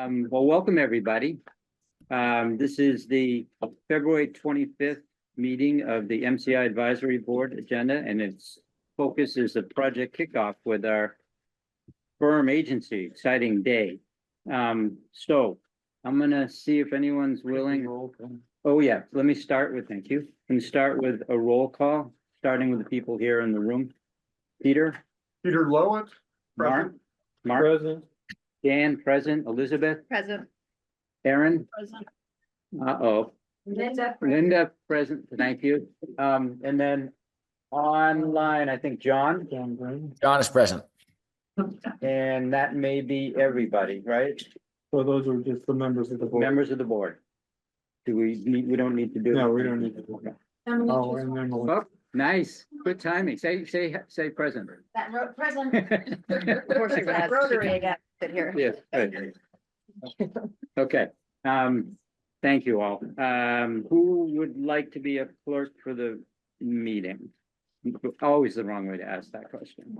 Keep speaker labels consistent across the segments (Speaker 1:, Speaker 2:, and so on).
Speaker 1: Well, welcome, everybody. This is the February 25th meeting of the MCI Advisory Board agenda, and its focus is the project kickoff with our firm agency. Exciting day. So I'm gonna see if anyone's willing. Oh, yeah, let me start with, thank you. Can start with a roll call, starting with the people here in the room. Peter?
Speaker 2: Peter Lowett.
Speaker 1: Mark? Mark?
Speaker 2: Present.
Speaker 1: Dan, present. Elizabeth?
Speaker 3: Present.
Speaker 1: Aaron?
Speaker 3: Present.
Speaker 1: Uh-oh. Linda, present, thank you. And then online, I think John,
Speaker 4: John is present.
Speaker 1: and that may be everybody, right?
Speaker 2: So those are just the members of the board.
Speaker 1: Members of the board. Do we need, we don't need to do?
Speaker 2: No, we don't need to do that. Oh, and then we'll.
Speaker 1: Oh, nice, good timing. Say present.
Speaker 3: That wrote present. Of course, you're gonna have Rotary again, sit here.
Speaker 1: Yes, good. Okay, thank you all. Who would like to be a clerk for the meeting? Always the wrong way to ask that question.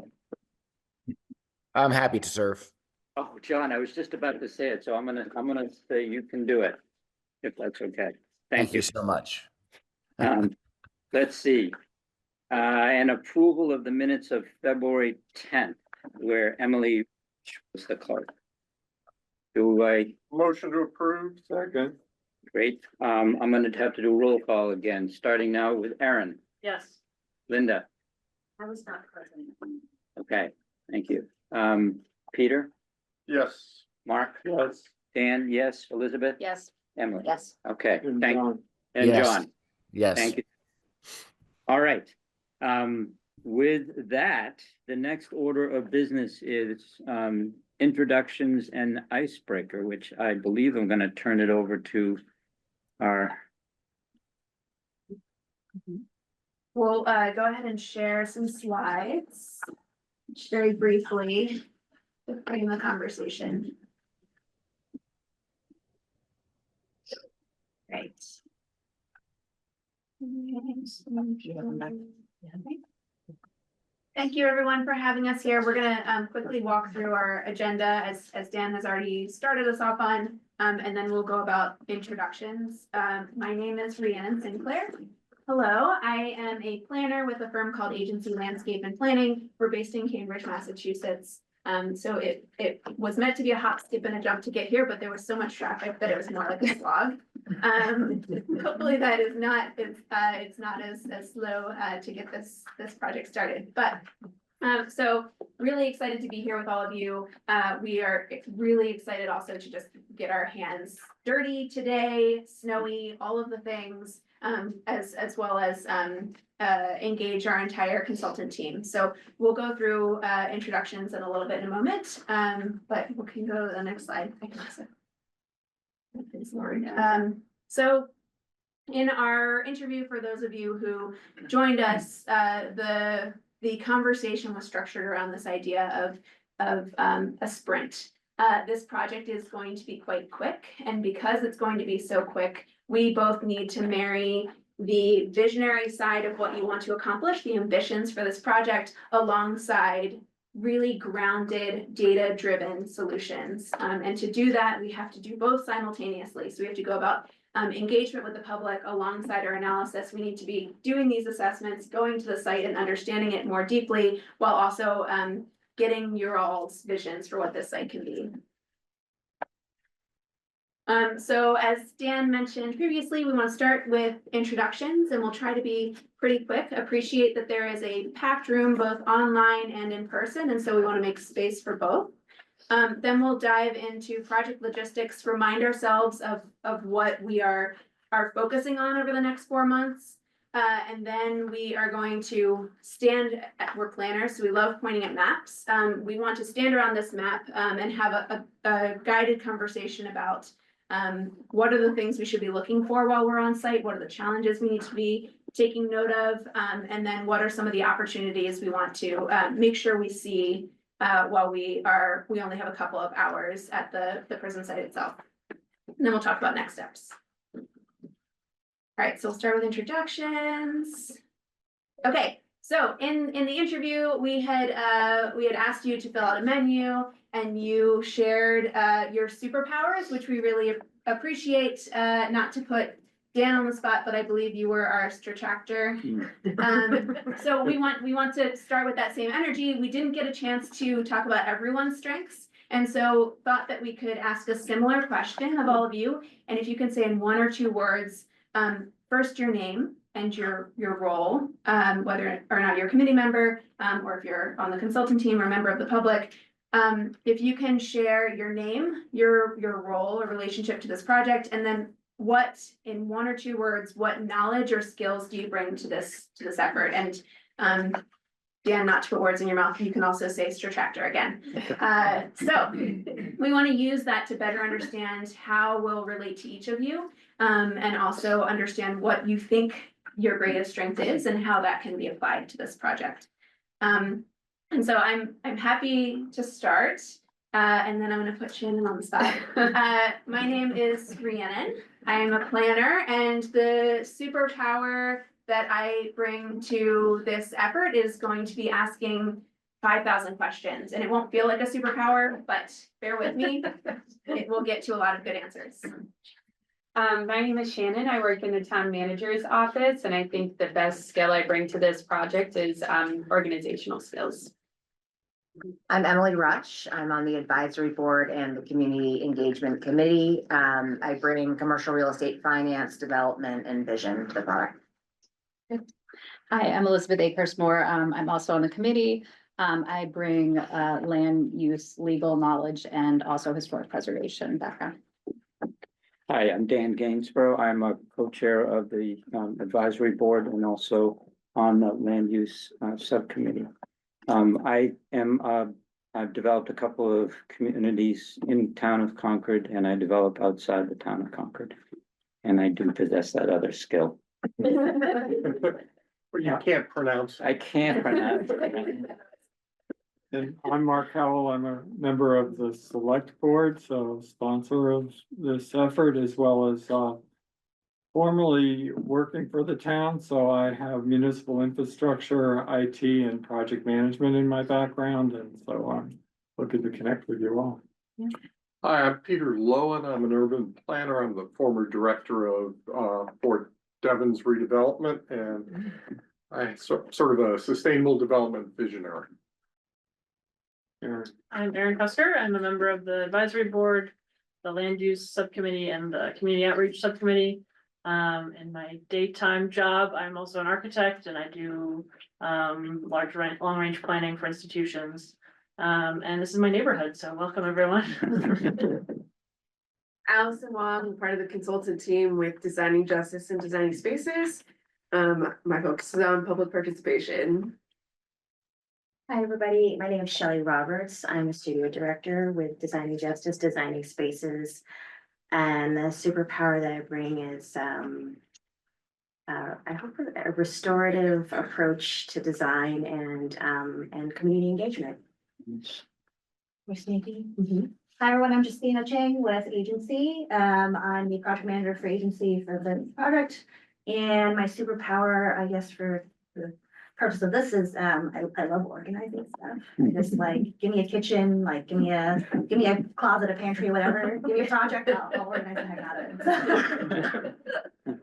Speaker 4: I'm happy to serve.
Speaker 1: Oh, John, I was just about to say it, so I'm gonna say you can do it, if that's okay. Thank you.
Speaker 4: so much.
Speaker 1: Let's see. An approval of the minutes of February 10th, where Emily was the clerk. Do I,
Speaker 2: Motion to approve. Second.
Speaker 1: great, I'm gonna have to do roll call again, starting now with Aaron,
Speaker 3: Yes.
Speaker 1: Linda,
Speaker 3: I was not present.
Speaker 1: okay, thank you. Peter,
Speaker 2: Yes.
Speaker 1: Mark,
Speaker 2: Yes.
Speaker 1: Dan, yes, Elizabeth?
Speaker 3: Yes.
Speaker 1: Emily?
Speaker 3: Yes.
Speaker 1: Okay,
Speaker 2: And
Speaker 1: thank,
Speaker 2: John.
Speaker 1: and
Speaker 4: Yes.
Speaker 1: John,
Speaker 4: Yes.
Speaker 1: thank you. All right, with that, the next order of business is, introductions and icebreaker, which I believe I'm gonna turn it over to our,
Speaker 5: We'll go ahead and share some slides, just very briefly, to frame the conversation. Right. Thank you, everyone, for having us here. We're gonna quickly walk through our agenda as Dan has already started us off on, and then we'll go about introductions. My name is Rhiannon Sinclair. Hello, I am a planner with a firm called Agency Landscape and Planning. We're based in Cambridge, Massachusetts. So it was meant to be a hop, skip, and a jump to get here, but there was so much traffic that it was more like a slog. Hopefully that is not, it's not as slow to get this project started, but so really excited to be here with all of you. We are really excited also to just get our hands dirty today, snowy, all of the things, as well as engage our entire consultant team. So we'll go through introductions in a little bit in a moment, but we can go to the next slide. So in our interview, for those of you who joined us, the conversation was structured around this idea of a sprint. This project is going to be quite quick, and because it's going to be so quick, we both need to marry the visionary side of what you want to accomplish, the ambitions for this project, alongside really grounded, data-driven solutions. And to do that, we have to do both simultaneously. So we have to go about engagement with the public alongside our analysis. We need to be doing these assessments, going to the site and understanding it more deeply, while also getting your all's visions for what this site can be. So as Dan mentioned previously, we want to start with introductions, and we'll try to be pretty quick. Appreciate that there is a packed room both online and in person, and so we want to make space for both. Then we'll dive into project logistics, remind ourselves of what we are focusing on over the next 4 months. And then we are going to we're planners, so we love pointing at maps. We want to stand around this map and have a guided conversation about what are the things we should be looking for while we're on site, what are the challenges we need to be taking note of, and then what are some of the opportunities we want to make sure we see while we only have a couple of hours at the prison site itself. And then we'll talk about next steps. All right, so we'll start with introductions. Okay, So in the interview, we had asked you to fill out a menu and you shared your superpowers, which we really appreciate, not to put Dan on the spot, but I believe you were our detractor. So we want to start with that same energy. We didn't get a chance to talk about everyone's strengths. And so thought that we could ask a similar question of all of you. And if you can say in 1 or 2 words, first your name and your role, whether or not you're a committee member, or if you're on the consultant team or a member of the public. If you can share your name, your role or relationship to this project, and then what, in 1 or 2 words, what knowledge or skills do you bring to this effort? And Dan, not to put words in your mouth, you can also say Stratractor again. So we want to use that to better understand how we'll relate to each of you, and also understand what you think your greatest strength is and how that can be applied to this project. And so I'm happy to start, and then I'm going to put Shannon on the spot. My name is Rhiannon. I am a planner, and the superpower that I bring to this effort is going to be asking 5,000 questions, and it won't feel like a superpower, but bear with me. It will get to a lot of good answers.
Speaker 6: My name is Shannon. I work in the town manager's office, and I think the best skill I bring to this project is organizational skills.
Speaker 3: I'm Emily Rush. I'm on the advisory board and the community engagement committee. I bring commercial real estate finance, development, and vision to the product.
Speaker 7: Hi, I'm Elizabeth Akers-Moore. I'm also on the committee. I bring land use, legal knowledge, and also historic preservation background.
Speaker 1: Hi, I'm Dan Gainsborough. I'm a co-chair of the advisory board and also on the land use subcommittee. I've developed a couple of communities in town of Concord, and I develop outside the town of Concord. And I do possess that other skill.
Speaker 2: But you can't pronounce.
Speaker 1: I can't pronounce it.
Speaker 2: And I'm Mark Howell. I'm a member of the select board, so sponsor of this effort, as well as formerly working for the town. So I have municipal infrastructure, IT, and project management in my background. And so I'm looking to connect with you all.
Speaker 8: Hi, I'm Peter Lowen. I'm an urban planner. I'm the former director of Fort Devon's redevelopment, and I sort of a sustainable development visionary.
Speaker 9: I'm Erin Custer. I'm a member of the advisory board, the land use subcommittee, and the community outreach subcommittee. In my daytime job, I'm also an architect, and I do long range planning for institutions. And this is my neighborhood, so welcome everyone.
Speaker 10: Allison Wong, I'm part of the consultant team with Designing Justice and Designing Spaces. My focus is on public participation.
Speaker 3: Hi, everybody. My name is Shelley Roberts. I'm a studio director with Designing Justice, Designing Spaces. And the superpower that I bring is, I hope a restorative approach to design and community engagement.
Speaker 11: We're sneaky. Hi, everyone. I'm Justina Chang with Agency. I'm the project manager for Agency for the project. And my superpower, I guess, for the purpose of this is I love organizing stuff. Just like give me a kitchen, like give me a closet, a pantry, whatever. Give me a project, I'll organize the heck out of it.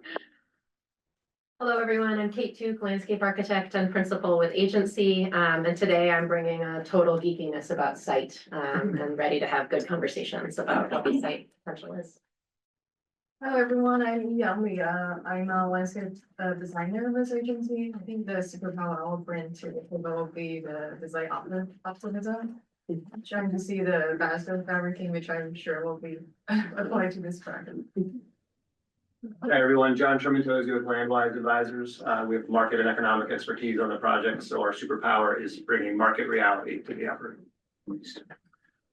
Speaker 12: Hello, everyone. I'm Kate Tuke, landscape architect and principal with Agency. And today I'm bringing a total geekiness about site and ready to have good conversations about what the site potential is.
Speaker 13: Hello, everyone. I'm Yummy. I'm a landscape designer in this agency. I think the superpower I'll bring to the table will be the design optimism. Trying to see the best of everything, which I'm sure will be applied to this project.
Speaker 14: Hi, everyone. John Trementozzi with Landwise Advisors. We have market and economic expertise on the project, so our superpower is bringing market reality to the effort.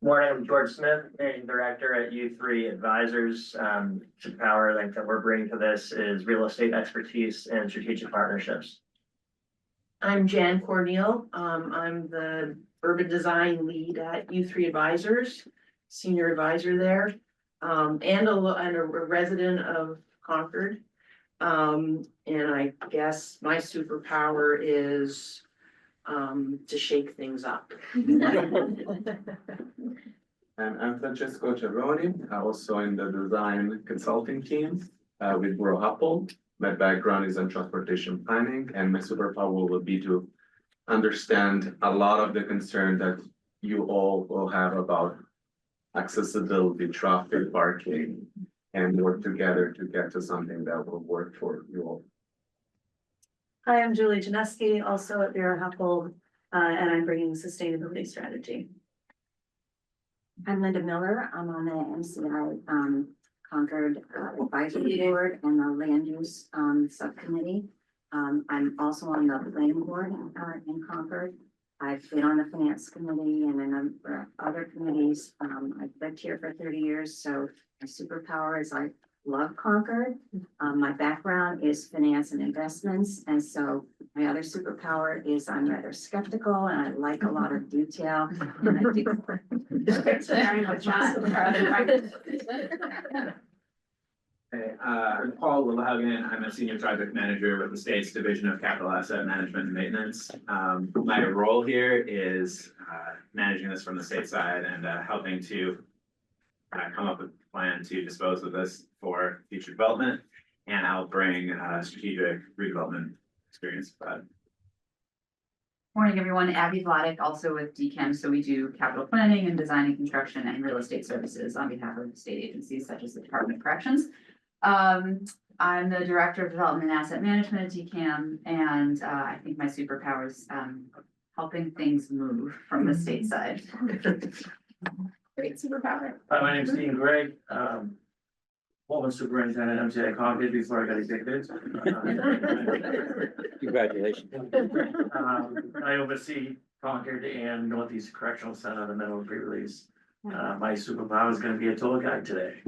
Speaker 15: Morning, I'm George Smith, managing director at U3 Advisors. Superpower I think that we're bringing to this is real estate expertise and strategic partnerships.
Speaker 10: I'm Jan Corneal. I'm the urban design lead at U3 Advisors, senior advisor there, and a resident of Concord.
Speaker 16: And I guess my superpower is to shake things up.
Speaker 17: And I'm Francesco Cerrone, also in the design consulting team with Bro Apple. My background is in transportation planning, and my superpower will be to understand a lot of the concern that you all will have about accessibility, traffic, parking, and work together to get to something that will work for you all.
Speaker 11: Hi, I'm Julie Janeski, also at Vera Huppel, and I'm bringing sustainability strategy.
Speaker 3: I'm Linda Miller. I'm on the MCI Concord Advisory Board and the Land Use Subcommittee. I'm also on the Planning Board in Concord. I've been on the Finance Committee and a number of other committees. I've lived here for 30 years, so my superpower is I love Concord. My background is finance and investments, and so my other superpower is I'm rather skeptical and I like a lot of detail. And I do.
Speaker 5: Very much
Speaker 18: Hey, I'm Paul Lillehagen. I'm a senior project manager with the state's Division of Capital Asset Management and Maintenance. My role here is managing this from the state side and helping to come up with a plan to dispose of this for future development. And I'll bring strategic redevelopment experience.
Speaker 19: Morning, everyone. Abby Vladeck, also with DCAM. So we do capital planning and design and construction and real estate services on behalf of state agencies such as the Department of Corrections. I'm the Director of Development and Asset Management at DCAM, and I think my superpower is helping things move from the state side.
Speaker 5: Great superpower.
Speaker 20: Hi, my name is Dean Gregg, former superintendent MCI Concord before I got evicted.
Speaker 1: Congratulations.
Speaker 20: I oversee Concord and Northeast Correctional Center, the middle pre-release. My superpower is gonna be a tour guide today.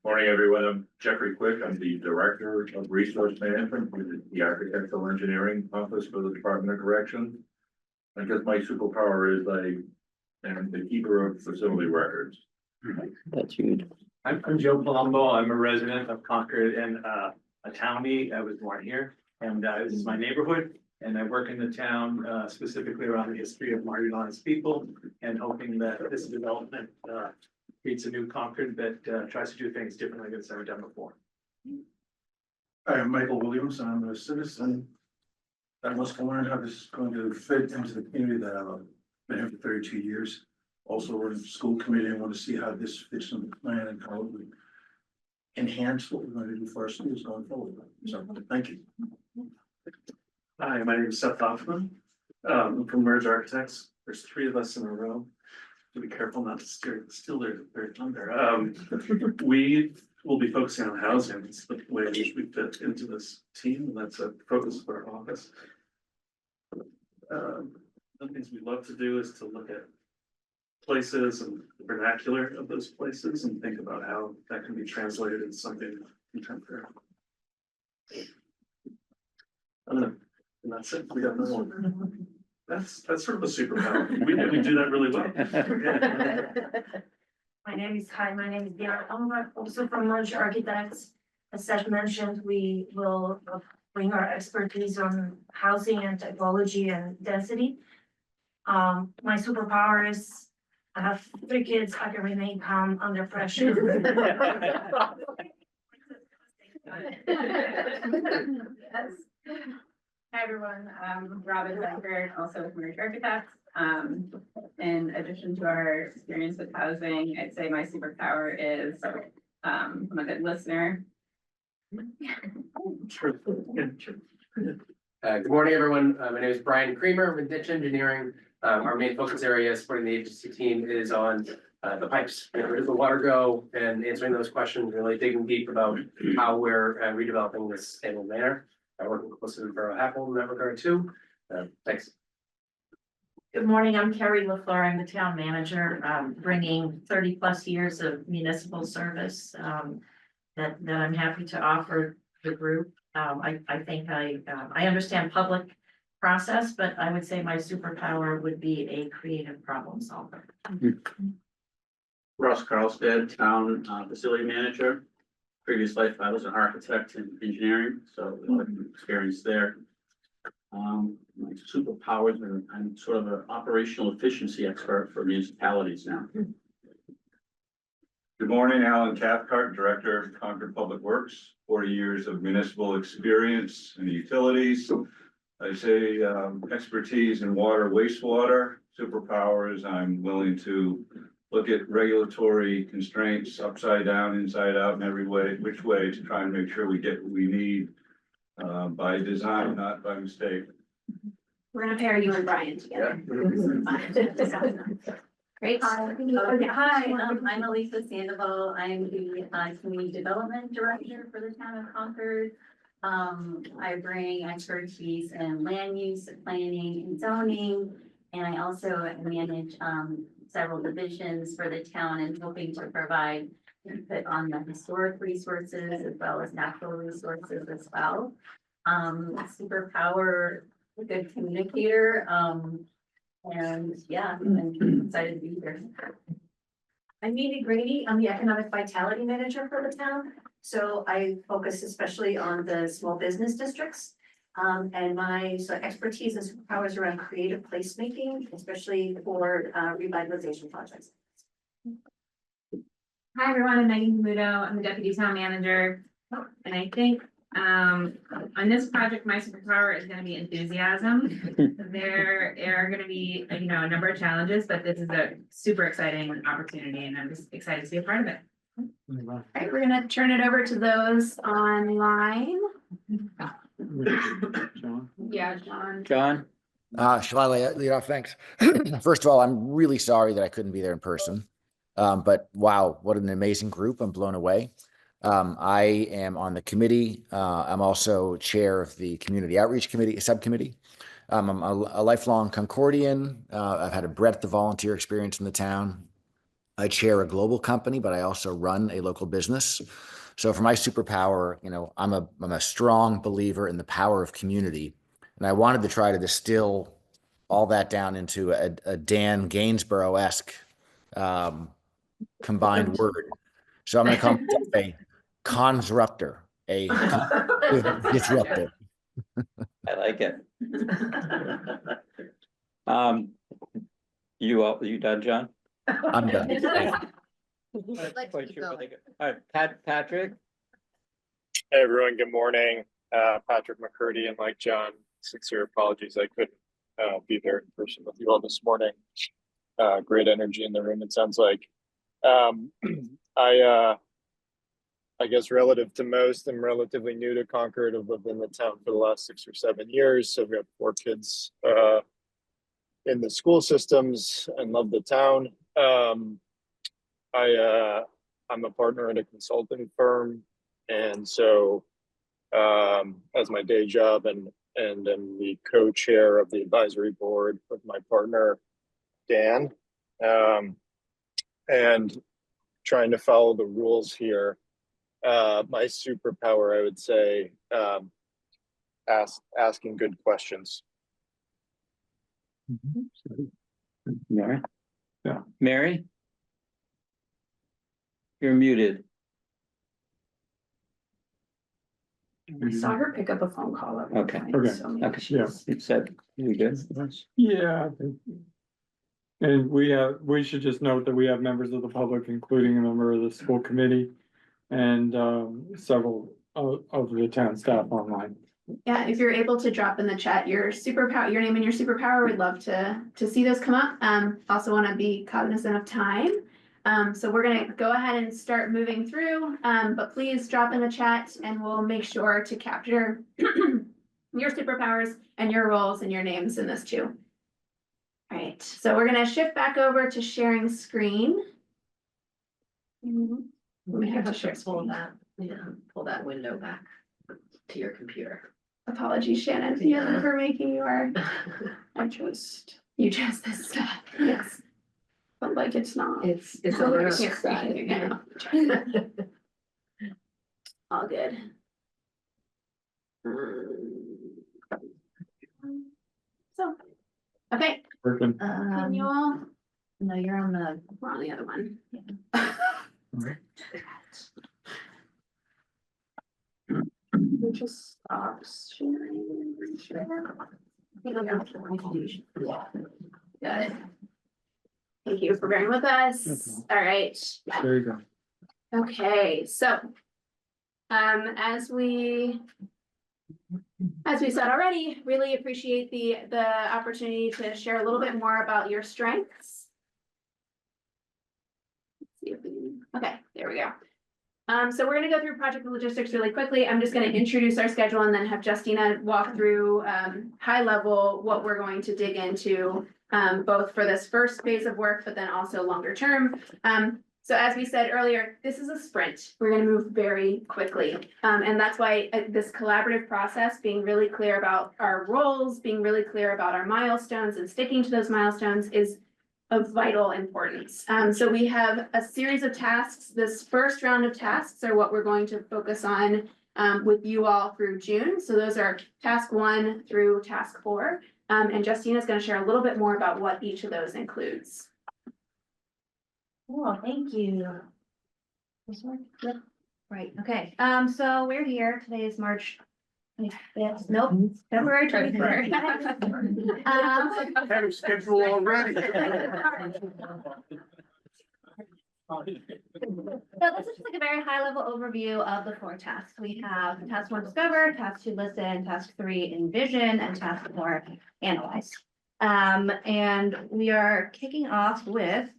Speaker 21: Morning, everyone. I'm Jeffrey Quick. I'm the Director of Resource Management with the Architectural Engineering Office for the Department of Corrections. I guess my superpower is I am the keeper of facility records.
Speaker 1: That's huge.
Speaker 20: I'm Joe Palumbo. I'm a resident of Concord and a townie. I was born here, and this is my neighborhood. And I work in the town specifically around the history of marginalized people and hoping that this development creates a new Concord that tries to do things differently than it's ever done before.
Speaker 22: Hi, I'm Michael Williams. I'm a citizen that wants to learn how this is going to fit into the community that I've been here for 32 years. Also, we're in the school committee and want to see how this fits in the plan and how it would enhance what we're going to do for our schools going forward. So, thank you.
Speaker 20: Hi, my name is Seth Hoffman. I'm from Merge Architects. There's three of us in a row. To be careful not to steal their thunder. We will be focusing on housing. It's the way in which we fit into this team, and that's a focus of our office. One of the things we love to do is to look at places and the vernacular of those places and think about how that can be translated into something contemporary. And that's it. We got no one. That's sort of a superpower. We do that really well.
Speaker 11: My name is Diana. I'm also from Merge Architects. As Seth mentioned, we will bring our expertise on housing and typology and density. My superpower is I have 3 kids. I can remain calm under pressure.
Speaker 19: Yes. Hi, everyone. I'm Robin Becker, also with Merge Architects. In addition to our experience with housing, I'd say my superpower is I'm a good listener.
Speaker 23: Good morning, everyone. My name is Brian Creamer with Ditch Engineering. Our main focus area supporting the agency team is on the pipes. Where does the water go? And answering those questions, really digging deep about how we're redeveloping this sustainable manner. I work closely with Borough Apple in that regard too. Thanks.
Speaker 24: Good morning, I'm Carrie LaFleur, I'm the town manager, bringing 30+ years of municipal service that I'm happy to offer the group. I think I understand public process, but I would say my superpower would be a creative problem solver.
Speaker 25: Russ Carlstead, town facility manager.
Speaker 2: Previous life, I was an architect in engineering, so a lot of experience there. My superpowers are, I'm sort of an operational efficiency expert for municipalities now.
Speaker 21: Good morning, Alan Cathcart, Director of Concord Public Works, 40 years of municipal experience in the utilities. I say expertise in water, wastewater, superpowers. I'm willing to look at regulatory constraints upside down, inside out, and every way, which way to try and make sure we get what we need by design, not by mistake.
Speaker 5: We're gonna pair you and Brian together. Great.
Speaker 3: Hi, I'm Elisa Sandoval. I'm the Community Development Director for the town of Concord. I bring expertise in land use, planning, and zoning, and I also manage several divisions for the town and hoping to provide input on the historic resources as well as natural resources as well. Superpower, a good communicator, and yeah, I'm excited to be here.
Speaker 11: I'm Mimi Grady. I'm the Economic Vitality Manager for the town. So I focus especially on the small business districts. And my expertise and superpowers around creative placemaking, especially for revitalization projects.
Speaker 4: Hi, everyone. I'm Megan Camuto. I'm the Deputy Town Manager. And I think on this project, my superpower is going to be enthusiasm. There are going to be, a number of challenges, but this is a super exciting opportunity and I'm just excited to be a part of it.
Speaker 5: All right, we're gonna turn it over to those online. Yeah, John.
Speaker 1: John?
Speaker 6: Shall I lead off? Thanks. First of all, I'm really sorry that I couldn't be there in person. But wow, what an amazing group. I'm blown away. I am on the committee. I'm also chair of the Community Outreach Committee subcommittee. I'm a lifelong Concordian. I've had a breadth of volunteer experience in the town. I chair a global company, but I also run a local business. So for my superpower, I'm a strong believer in the power of community. And I wanted to try to distill all that down into a Dan Gainsborough-esque combined word. So I'm going to call myself a consruptor, a disruptor.
Speaker 1: I like it. You done, John?
Speaker 6: I'm done.
Speaker 1: Quite sure, all right, Patrick?
Speaker 7: Hey, everyone. Good morning. Patrick McCurdy, and like John, sincere apologies. I couldn't be there in person with you all this morning. Great energy in the room, it sounds like. I guess relative to most, I'm relatively new to Concord. I've lived in the town for the last 6 or 7 years. So we have 4 kids in the school systems and love the town. I'm a partner at a consulting firm. And so as my day job and I'm the co-chair of the advisory board with my partner, Dan, and trying to follow the rules here. My superpower, I would say, asking good questions.
Speaker 1: Mary? Yeah. Mary? You're muted.
Speaker 13: I saw her pick up a phone call.
Speaker 1: Okay. You said you good?
Speaker 25: Yeah. I think- And we should just note that we have members of the public, including a member of the school committee and several of the town staff online.
Speaker 5: Yeah, if you're able to drop in the chat your superpower, your name and your superpower, we'd love to see those come up. Also want to be cognizant of time. So we're gonna go ahead and start moving through, but please drop in the chat and we'll make sure to capture your superpowers and your roles and your names in this too. All right, so we're gonna shift back over to sharing screen.
Speaker 12: We have to pull that window back to your computer.
Speaker 5: Apologies, Shannon, for making your. You chose this stuff. Yes. But like it's not.
Speaker 12: It's
Speaker 5: So
Speaker 12: on
Speaker 5: we
Speaker 12: the
Speaker 5: can't
Speaker 12: side.
Speaker 5: see it, All good. So, okay.
Speaker 25: Working.
Speaker 5: Can you all?
Speaker 12: No, you're on the.
Speaker 5: We're on the other one. just stop sharing. Got it. Thank you for bearing with us. All right.
Speaker 25: There you go.
Speaker 5: Okay, so. As we said already, really appreciate the opportunity to share a little bit more about your strengths. Let's see if we, okay, there we go. So we're gonna go through project logistics really quickly. I'm just gonna introduce our schedule and then have Justina walk through high level what we're going to dig into both for this first phase of work, but then also longer term. So as we said earlier, this is a sprint. We're gonna move very quickly. And that's why this collaborative process, being really clear about our roles, being really clear about our milestones and sticking to those milestones is of vital importance. So we have a series of tasks. This first round of tasks are what we're going to focus on with you all through June. So those are task 1 through task 4. And Justina is gonna share a little bit more about what each of those includes.
Speaker 11: Cool, thank you. This one? Yep. Right, okay, so we're here, today is March 25th, nope, February 23rd.
Speaker 21: Had a schedule already.
Speaker 11: So this is just like a very high level overview of the 4 tasks. We have task 1, discover, task 2, listen, task 3, envision, and task 4, analyze. And we are kicking off with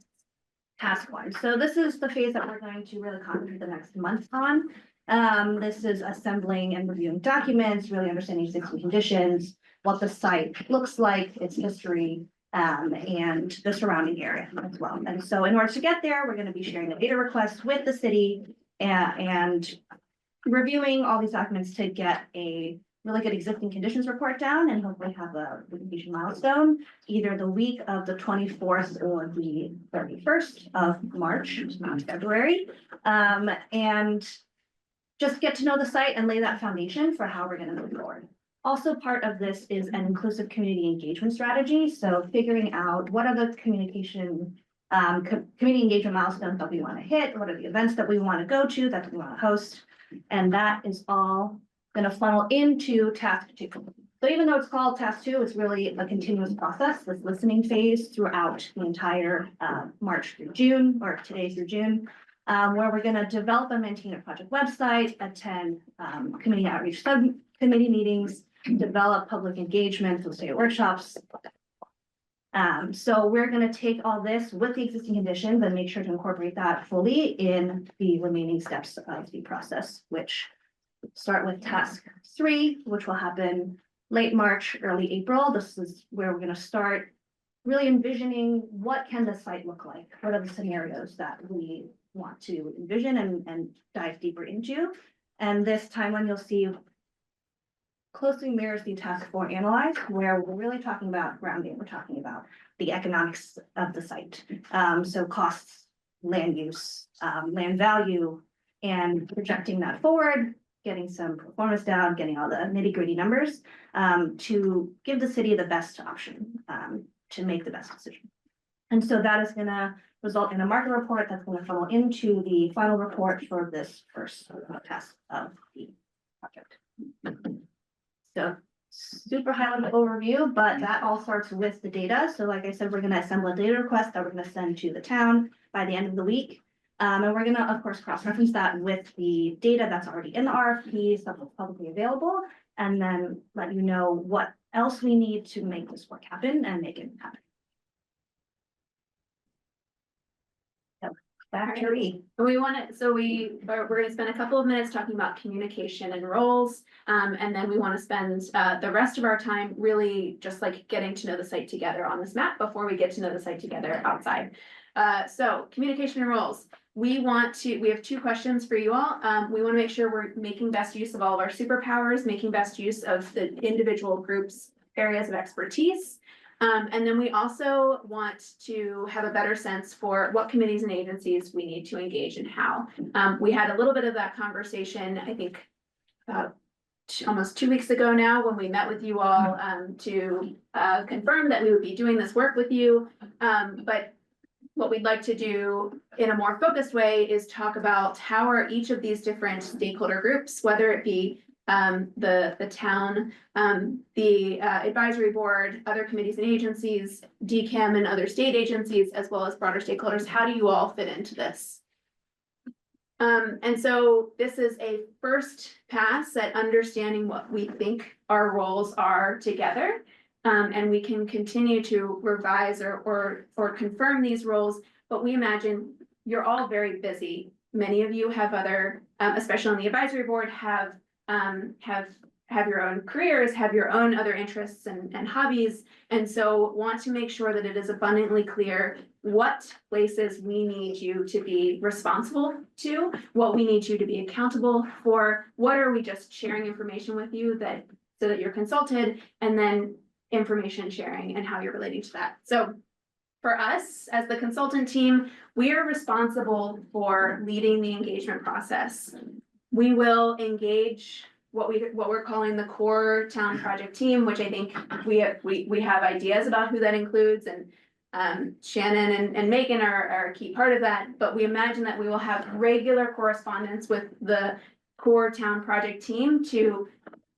Speaker 11: task 1. So this is the phase that we're going to really concentrate the next month on. This is assembling and reviewing documents, really understanding existing conditions, what the site looks like, its history, and the surrounding area as well. And so in order to get there, we're going to be sharing the data requests with the city and reviewing all these documents to get a really good existing conditions report down and hopefully have a completion milestone either the week of the 24th or the 31st of March, not February. And just get to know the site and lay that foundation for how we're going to move forward. Also, part of this is an inclusive community engagement strategy. So figuring out what are the communication, community engagement milestones that we want to hit, what are the events that we want to go to, that we want to host. And that is all going to funnel into task 2. So even though it's called task 2, it's really a continuous process, this listening phase throughout the entire March through June, or today through June, where we're going to develop and maintain a project website, attend community outreach subcommittee meetings, develop public engagement, facilitate workshops. So we're going to take all this with the existing conditions and make sure to incorporate that fully in the remaining steps of the process, which start with task 3, which will happen late March, early April. This is where we're going to start really envisioning what can the site look like? What are the scenarios that we want to envision and dive deeper into? And this timeline you'll see closely mirrors the task 4 analyze, where we're really talking about grounding. We're talking about the economics of the site. So costs, land use, land value, and projecting that forward, getting some performance down, getting all the nitty-gritty numbers to give the city the best option to make the best decision. And so that is gonna result in a market report that's gonna funnel into the final report for this first task of the project. So super high level overview, but that all starts with the data. So like I said, we're gonna assemble a data request that we're gonna send to the town by the end of the week. And we're gonna, of course, cross-reference that with the data that's already in the RFP, stuff that's publicly available, and then let you know what else we need to make this work happen and make it happen. So back to Reed.
Speaker 5: We want to, so we're going to spend a couple of minutes talking about communication and roles. And then we want to spend the rest of our time really just like getting to know the site together on this map before we get to know the site together outside. So communication and roles. We have 2 questions for you all. We want to make sure we're making best use of all of our superpowers, making best use of the individual groups' areas of expertise. And then we also want to have a better sense for what committees and agencies we need to engage and how. We had a little bit of that conversation, I think, almost 2 weeks ago now, when we met with you all to confirm that we would be doing this work with you. But what we'd like to do in a more focused way is talk about how are each of these different stakeholder groups, whether it be the town, the advisory board, other committees and agencies, DCAM and other state agencies, as well as broader stakeholders. How do you all fit into this? And so this is a first pass at understanding what we think our roles are together. And we can continue to revise or confirm these roles, but we imagine you're all very busy. Many of you have other, especially on the advisory board, have your own careers, have your own other interests and hobbies. And so want to make sure that it is abundantly clear what places we need you to be responsible to, what we need you to be accountable for, what are we just sharing information with you so that you're consulted, and then information sharing and how you're relating to that. So for us, as the consultant team, we are responsible for leading the engagement process. We will engage what we're calling the core town project team, which I think we have ideas about who that includes, and Shannon and Megan are a key part of that, but we imagine that we will have regular correspondence with the core town project team to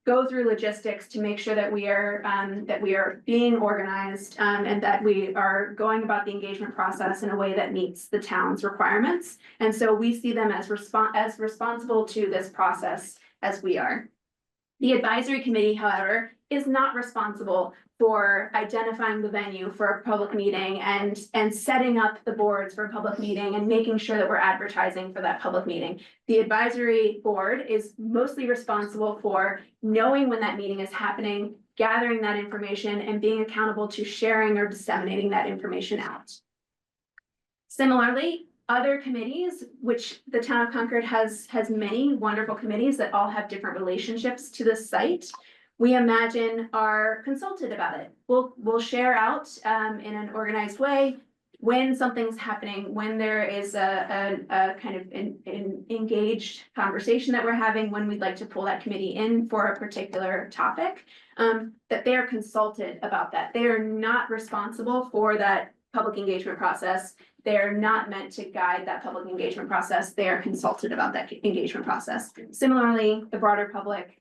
Speaker 5: go through logistics to make sure that we are being organized, and that we are going about the engagement process in a way that meets the town's requirements. And so we see them as responsible to this process as we are. The advisory committee, however, is not responsible for identifying the venue for a public meeting and setting up the boards for a public meeting and making sure that we're advertising for that public meeting. The advisory board is mostly responsible for knowing when that meeting is happening, gathering that information, and being accountable to sharing or disseminating that information out. Similarly, other committees, which the town of Concord has many wonderful committees that all have different relationships to the site, we imagine are consulted about it. We'll share out in an organized way when something's happening, when there is a kind of an engaged conversation that we're having, when we'd like to pull that committee in for a particular topic, that they are consulted about that. They are not responsible for that public engagement process. They're not meant to guide that public engagement process. They are consulted about that engagement process. Similarly, the broader public,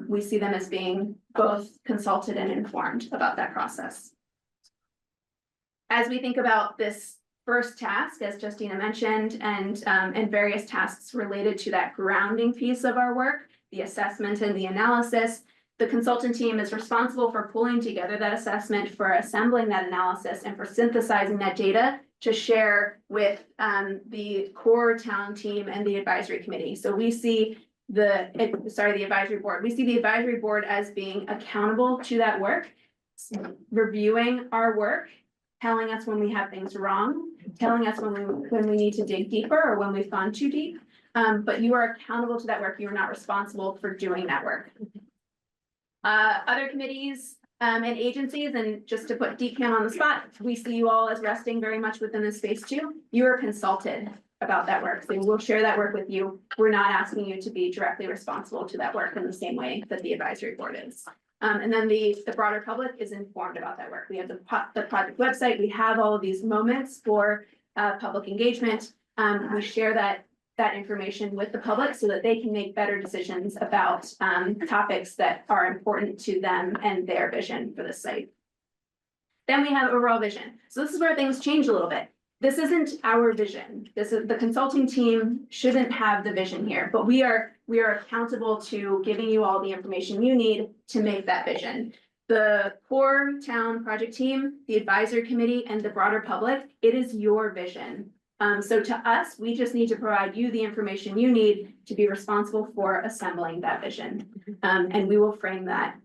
Speaker 5: we see them as being both consulted and informed about that process. As we think about this first task, as Justina mentioned, and various tasks related to that grounding piece of our work, the assessment and the analysis, the consultant team is responsible for pulling together that assessment, for assembling that analysis, and for synthesizing that data to share with the core town team and the advisory committee. So we see the advisory board. We see the advisory board as being accountable to that work, reviewing our work, telling us when we have things wrong, telling us when we need to dig deeper or when we've gone too deep. But you are accountable to that work. You are not responsible for doing that work. Other committees and agencies, and just to put DCAM on the spot, we see you all as resting very much within this space too. You are consulted about that work. So we'll share that work with you. We're not asking you to be directly responsible to that work in the same way that the advisory board is. And then the broader public is informed about that work. We have the project website. We have all of these moments for public engagement. We share that information with the public so that they can make better decisions about topics that are important to them and their vision for the site. Then we have overall vision. So this is where things change a little bit. This isn't our vision. This is the consulting team shouldn't have the vision here, but we are accountable to giving you all the information you need to make that vision. The core town project team, the advisory committee, and the broader public, it is your vision. So to us, we just need to provide you the information you need to be responsible for assembling that vision. And we will frame that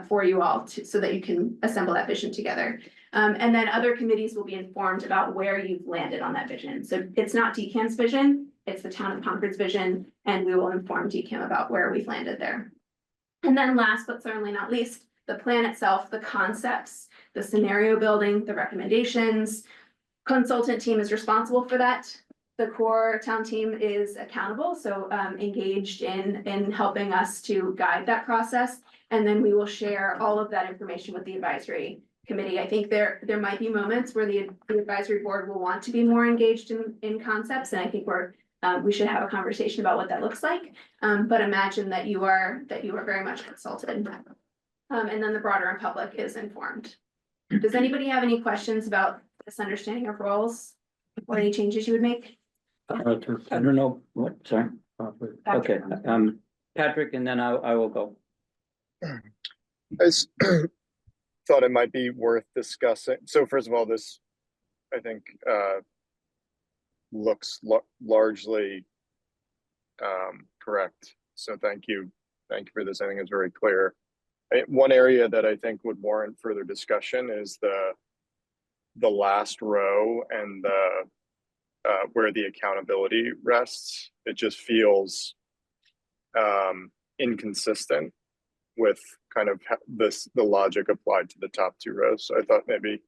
Speaker 5: for you all so that you can assemble that vision together. And then other committees will be informed about where you've landed on that vision. So it's not DCAM's vision, it's the town of Concord's vision, and we will inform DCAM about where we've landed there. And then last but certainly not least, the plan itself, the concepts, the scenario building, the recommendations. Consultant team is responsible for that. The core town team is accountable, so engaged in helping us to guide that process. And then we will share all of that information with the advisory committee. I think there might be moments where the advisory board will want to be more engaged in concepts, and I think we're we should have a conversation about what that looks like. But imagine that you are very much consulted. And then the broader public is informed. Does anybody have any questions about this understanding of roles or any changes you would make?
Speaker 1: I don't know, what, sorry? Okay, Patrick, and then I will go.
Speaker 7: I thought it might be worth discussing. So first of all, this, I think, looks largely correct. So thank you for this. I think it's very clear. One area that I think would warrant further discussion is the last row and the where the accountability rests. It just feels inconsistent with kind of the logic applied to the top two rows. So I thought maybe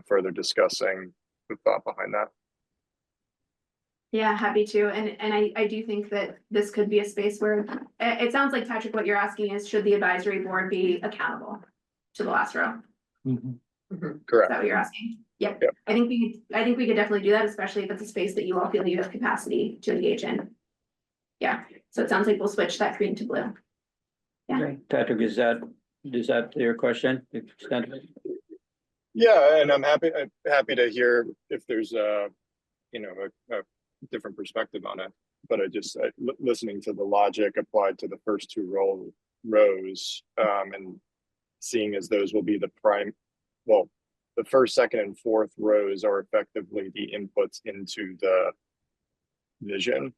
Speaker 7: further discussing the thought behind that.
Speaker 5: Yeah, happy to. And I do think that this could be a space where it sounds like, Patrick, what you're asking is, should the advisory board be accountable to the last row?
Speaker 7: Correct.
Speaker 5: Is that what you're asking? Yep. I think we could definitely do that, especially if it's a space that you all feel you have capacity to engage in. Yeah, so it sounds like we'll switch that green to blue. Yeah.
Speaker 1: Patrick, is that your question?
Speaker 7: Yeah, and I'm happy to hear if there's a different perspective on it. But listening to the logic applied to the first two rows and seeing as those will be the the first, second, and fourth rows are effectively the inputs into the vision.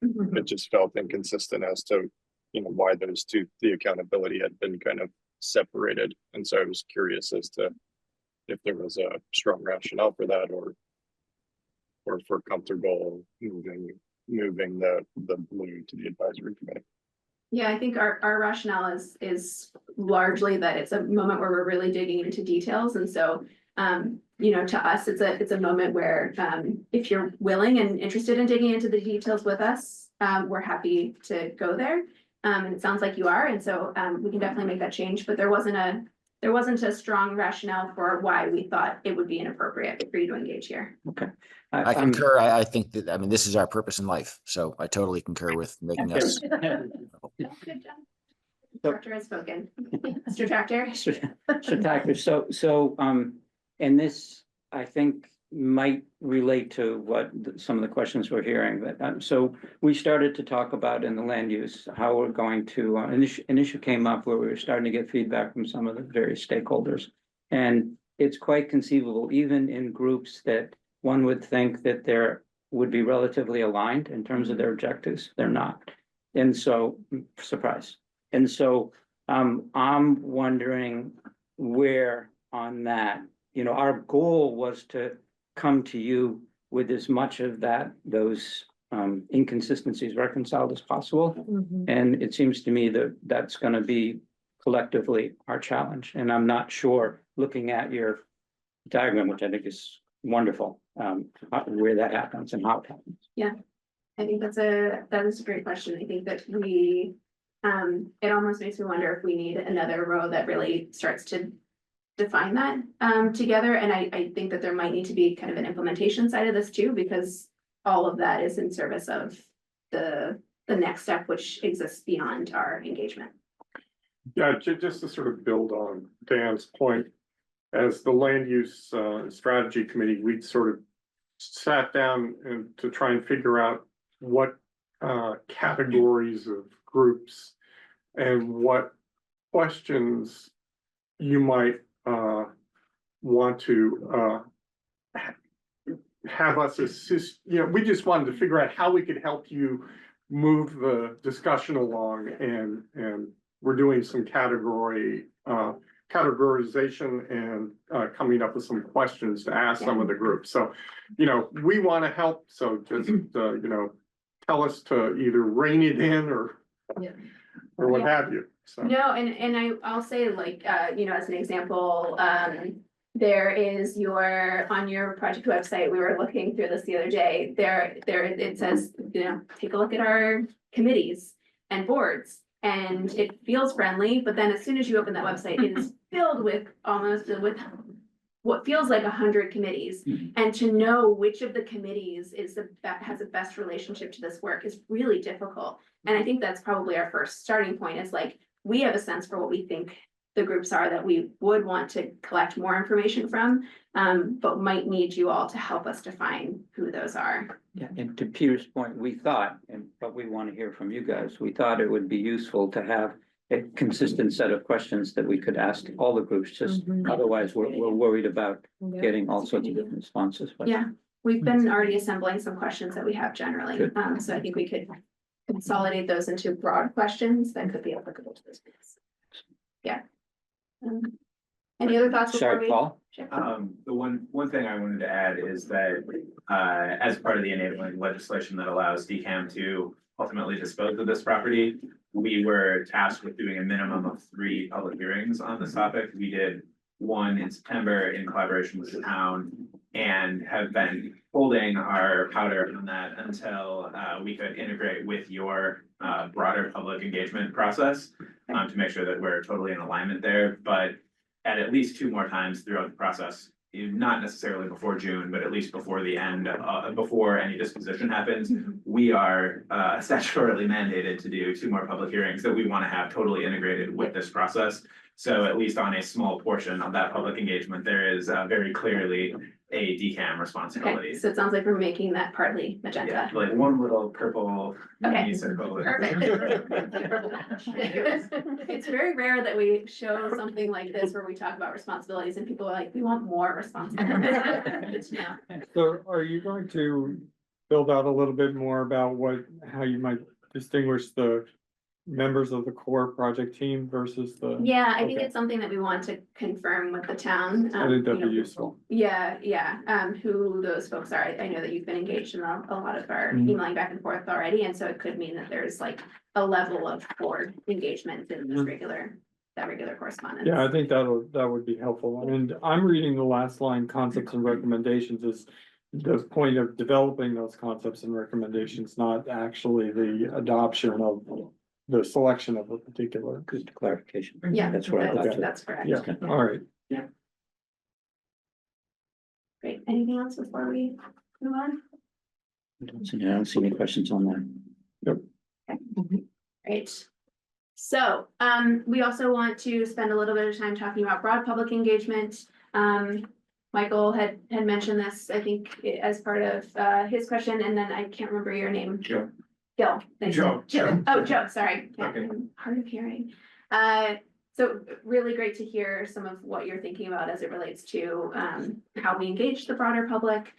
Speaker 7: It just felt inconsistent as to why those two, the accountability had been kind of separated. And so I was curious as to if there was a strong rationale for that, or if we're comfortable moving the blue to the advisory committee.
Speaker 5: Yeah, I think our rationale is largely that it's a moment where we're really digging into details. And so, to us, it's a moment where if you're willing and interested in digging into the details with us, we're happy to go there. And it sounds like you are. And so we can definitely make that change, but there wasn't a strong rationale for why we thought it would be inappropriate for you to engage here.
Speaker 1: Okay.
Speaker 6: I concur. I think that, this is our purpose in life. So I totally concur with making us.
Speaker 5: Good job. Director has spoken. Mr. Tractor.
Speaker 1: So, and this, I think, might relate to what some of the questions we're hearing, but so we started to talk about in the land use, how we're going to, an issue came up where we were starting to get feedback from some of the various stakeholders. And it's quite conceivable, even in groups that one would think that they're would be relatively aligned in terms of their objectives, they're not. And so, surprise. And so I'm wondering where on that, our goal was to come to you with as much of those inconsistencies reconciled as possible. And it seems to me that that's going to be collectively our challenge. And I'm not sure, looking at your diagram, which I think is wonderful, where that happens and how it happens.
Speaker 5: Yeah, I think that is a great question. I think that it almost makes me wonder if we need another row that really starts to define that together. And I think that there might need to be kind of an implementation side of this too, because all of that is in service of the next step, which exists beyond our engagement.
Speaker 25: Yeah, just to sort of build on Dan's point, as the land use strategy committee, we sort of sat down to try and figure out what categories of groups and what questions you might want to have us assist. We just wanted to figure out how we could help you move the discussion along, and we're doing some categorization and coming up with some questions to ask some of the groups. So, we want to help. So just, tell us to either rein it in or what have you. So.
Speaker 5: No, and I'll say, like, as an example, there is on your project website, we were looking through this the other day, it says, take a look at our committees and boards. And it feels friendly, but then as soon as you open that website, it is filled with what feels like 100 committees. And to know which of the committees has the best relationship to this work is really difficult. And I think that's probably our first starting point is like, we have a sense for what we think the groups are that we would want to collect more information from, but might need you all to help us define who those are.
Speaker 1: Yeah, and to Peter's point, we thought, but we want to hear from you guys, we thought it would be useful to have a consistent set of questions that we could ask all the groups, just otherwise we're worried about getting all sorts of different responses. But
Speaker 5: Yeah, we've been already assembling some questions that we have generally,
Speaker 1: Good.
Speaker 5: So I think we could consolidate those into broad questions that could be applicable to this piece. Yeah. Any other thoughts before
Speaker 1: sorry,
Speaker 5: we?
Speaker 1: Paul?
Speaker 18: The one thing I wanted to add is that, as part of the enabling legislation that allows DCAM to ultimately dispose of this property, we were tasked with doing a minimum of 3 public hearings on this topic. We did one in September in collaboration with the town and have been holding our powder on that until we could integrate with your broader public engagement process to make sure that we're totally in alignment there. But at least 2 more times throughout the process, not necessarily before June, but at least before the end, before any disposition happens, we are statutorily mandated to do 2 more public hearings that we want to have totally integrated with this process. So at least on a small portion of that public engagement, there is very clearly a DCAM responsibility.
Speaker 5: Okay, so it sounds like we're making that partly
Speaker 18: Yeah,
Speaker 5: magenta.
Speaker 18: like one little purple
Speaker 5: Okay.
Speaker 18: mini circle.
Speaker 5: Perfect. It's very rare that we show something like this where we talk about responsibilities and people are like, we want more responsibilities. Yeah.
Speaker 25: So are you going to build out a little bit more about how you might distinguish the members of the core project team versus the?
Speaker 5: Yeah, I think
Speaker 25: Okay.
Speaker 5: it's something that we want to confirm with the town.
Speaker 25: I think that'd
Speaker 5: you know,
Speaker 25: be useful.
Speaker 5: Yeah, who those folks are. I know that you've been engaged in a lot of our emailing back and forth already, and so it could mean that there's like a level of board engagement in this regular correspondence.
Speaker 25: Yeah, I think that would be helpful. And I'm reading the last line, concepts and recommendations is the point of developing those concepts and recommendations, not actually the adoption of the selection of a particular.
Speaker 1: Good clarification.
Speaker 5: Yeah,
Speaker 1: That's what I thought. too.
Speaker 5: that's correct.
Speaker 25: Yeah, all right.
Speaker 5: Great. Anything else before we move on?
Speaker 1: I don't see any questions on that.
Speaker 5: Great. So, we also want to spend a little bit of time talking about broad public engagement. Michael had mentioned this, I think, as part of his question, and then I can't remember your name.
Speaker 21: Joe.
Speaker 5: Gil. Thank you.
Speaker 21: Joe.
Speaker 5: Oh, Joe, sorry. Yeah,
Speaker 21: Okay.
Speaker 5: I'm hard of hearing. So really great to hear some of what you're thinking about as it relates to how we engage the broader public.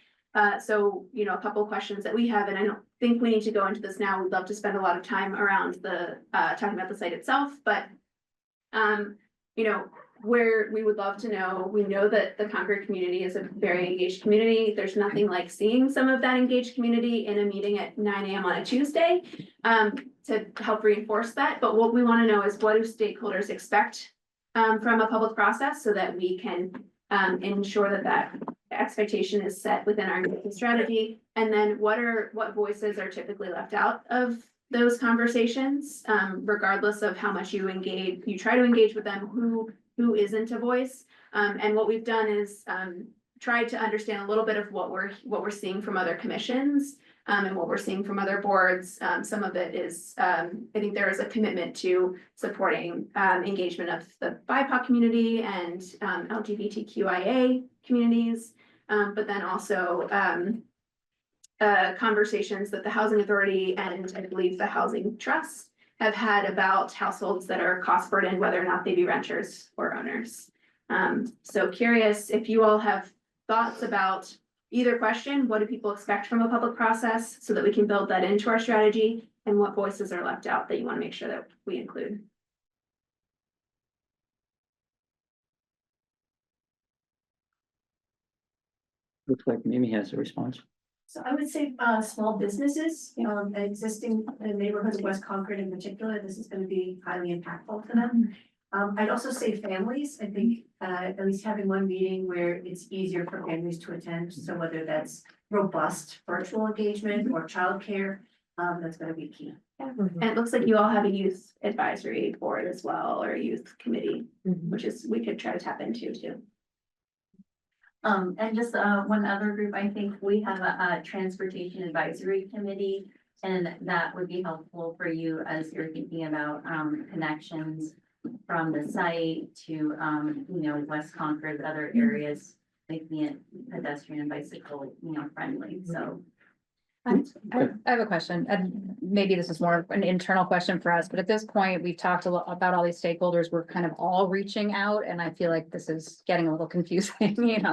Speaker 5: So, you know, a couple of questions that we have, and I don't think we need to go into this now. We'd love to spend a lot of time around talking about the site itself, but you know, where we would love to know, we know that the Concord community is a very engaged community. There's nothing like seeing some of that engaged community in a meeting at 9 a.m. on a Tuesday to help reinforce that. But what we want to know is, what do stakeholders expect from a public process so that we can ensure that that expectation is set within our engagement strategy? And then what voices are typically left out of those conversations, regardless of how much you try to engage with them, who isn't a voice. And what we've done is tried to understand a little bit of what we're seeing from other commissions and what we're seeing from other boards. Some of it is, I think there is a commitment to supporting engagement of the BIPOC community and LGBTQIA communities, but then also conversations that the Housing Authority and I believe the Housing Trust have had about households that are cost burdened, whether or not they be renters or owners. So curious if you all have thoughts about either question. What do people expect from a public process so that we can build that into our strategy, and what voices are left out that you want to make sure that we include?
Speaker 1: Looks like Mimi has a response.
Speaker 11: So I would say, small businesses, existing neighborhoods of West Concord in particular, this is gonna be highly impactful to them. I'd also say families, I think, at least having one meeting where it's easier for families to attend, so whether that's robust virtual engagement or childcare, that's gonna be key.
Speaker 5: And it looks like you all have a youth advisory board as well, or a youth committee, which is, we could try to tap into too.
Speaker 8: And just, one other group, I think we have a transportation advisory committee. And that would be helpful for you as you're thinking about, connections from the site to, West Concord, other areas, making it pedestrian and bicycle, friendly, so.
Speaker 9: I have a question, and maybe this is more of an internal question for us, but at this point, we've talked a lot about all these stakeholders, we're kind of all reaching out, and I feel like this is getting a little confusing,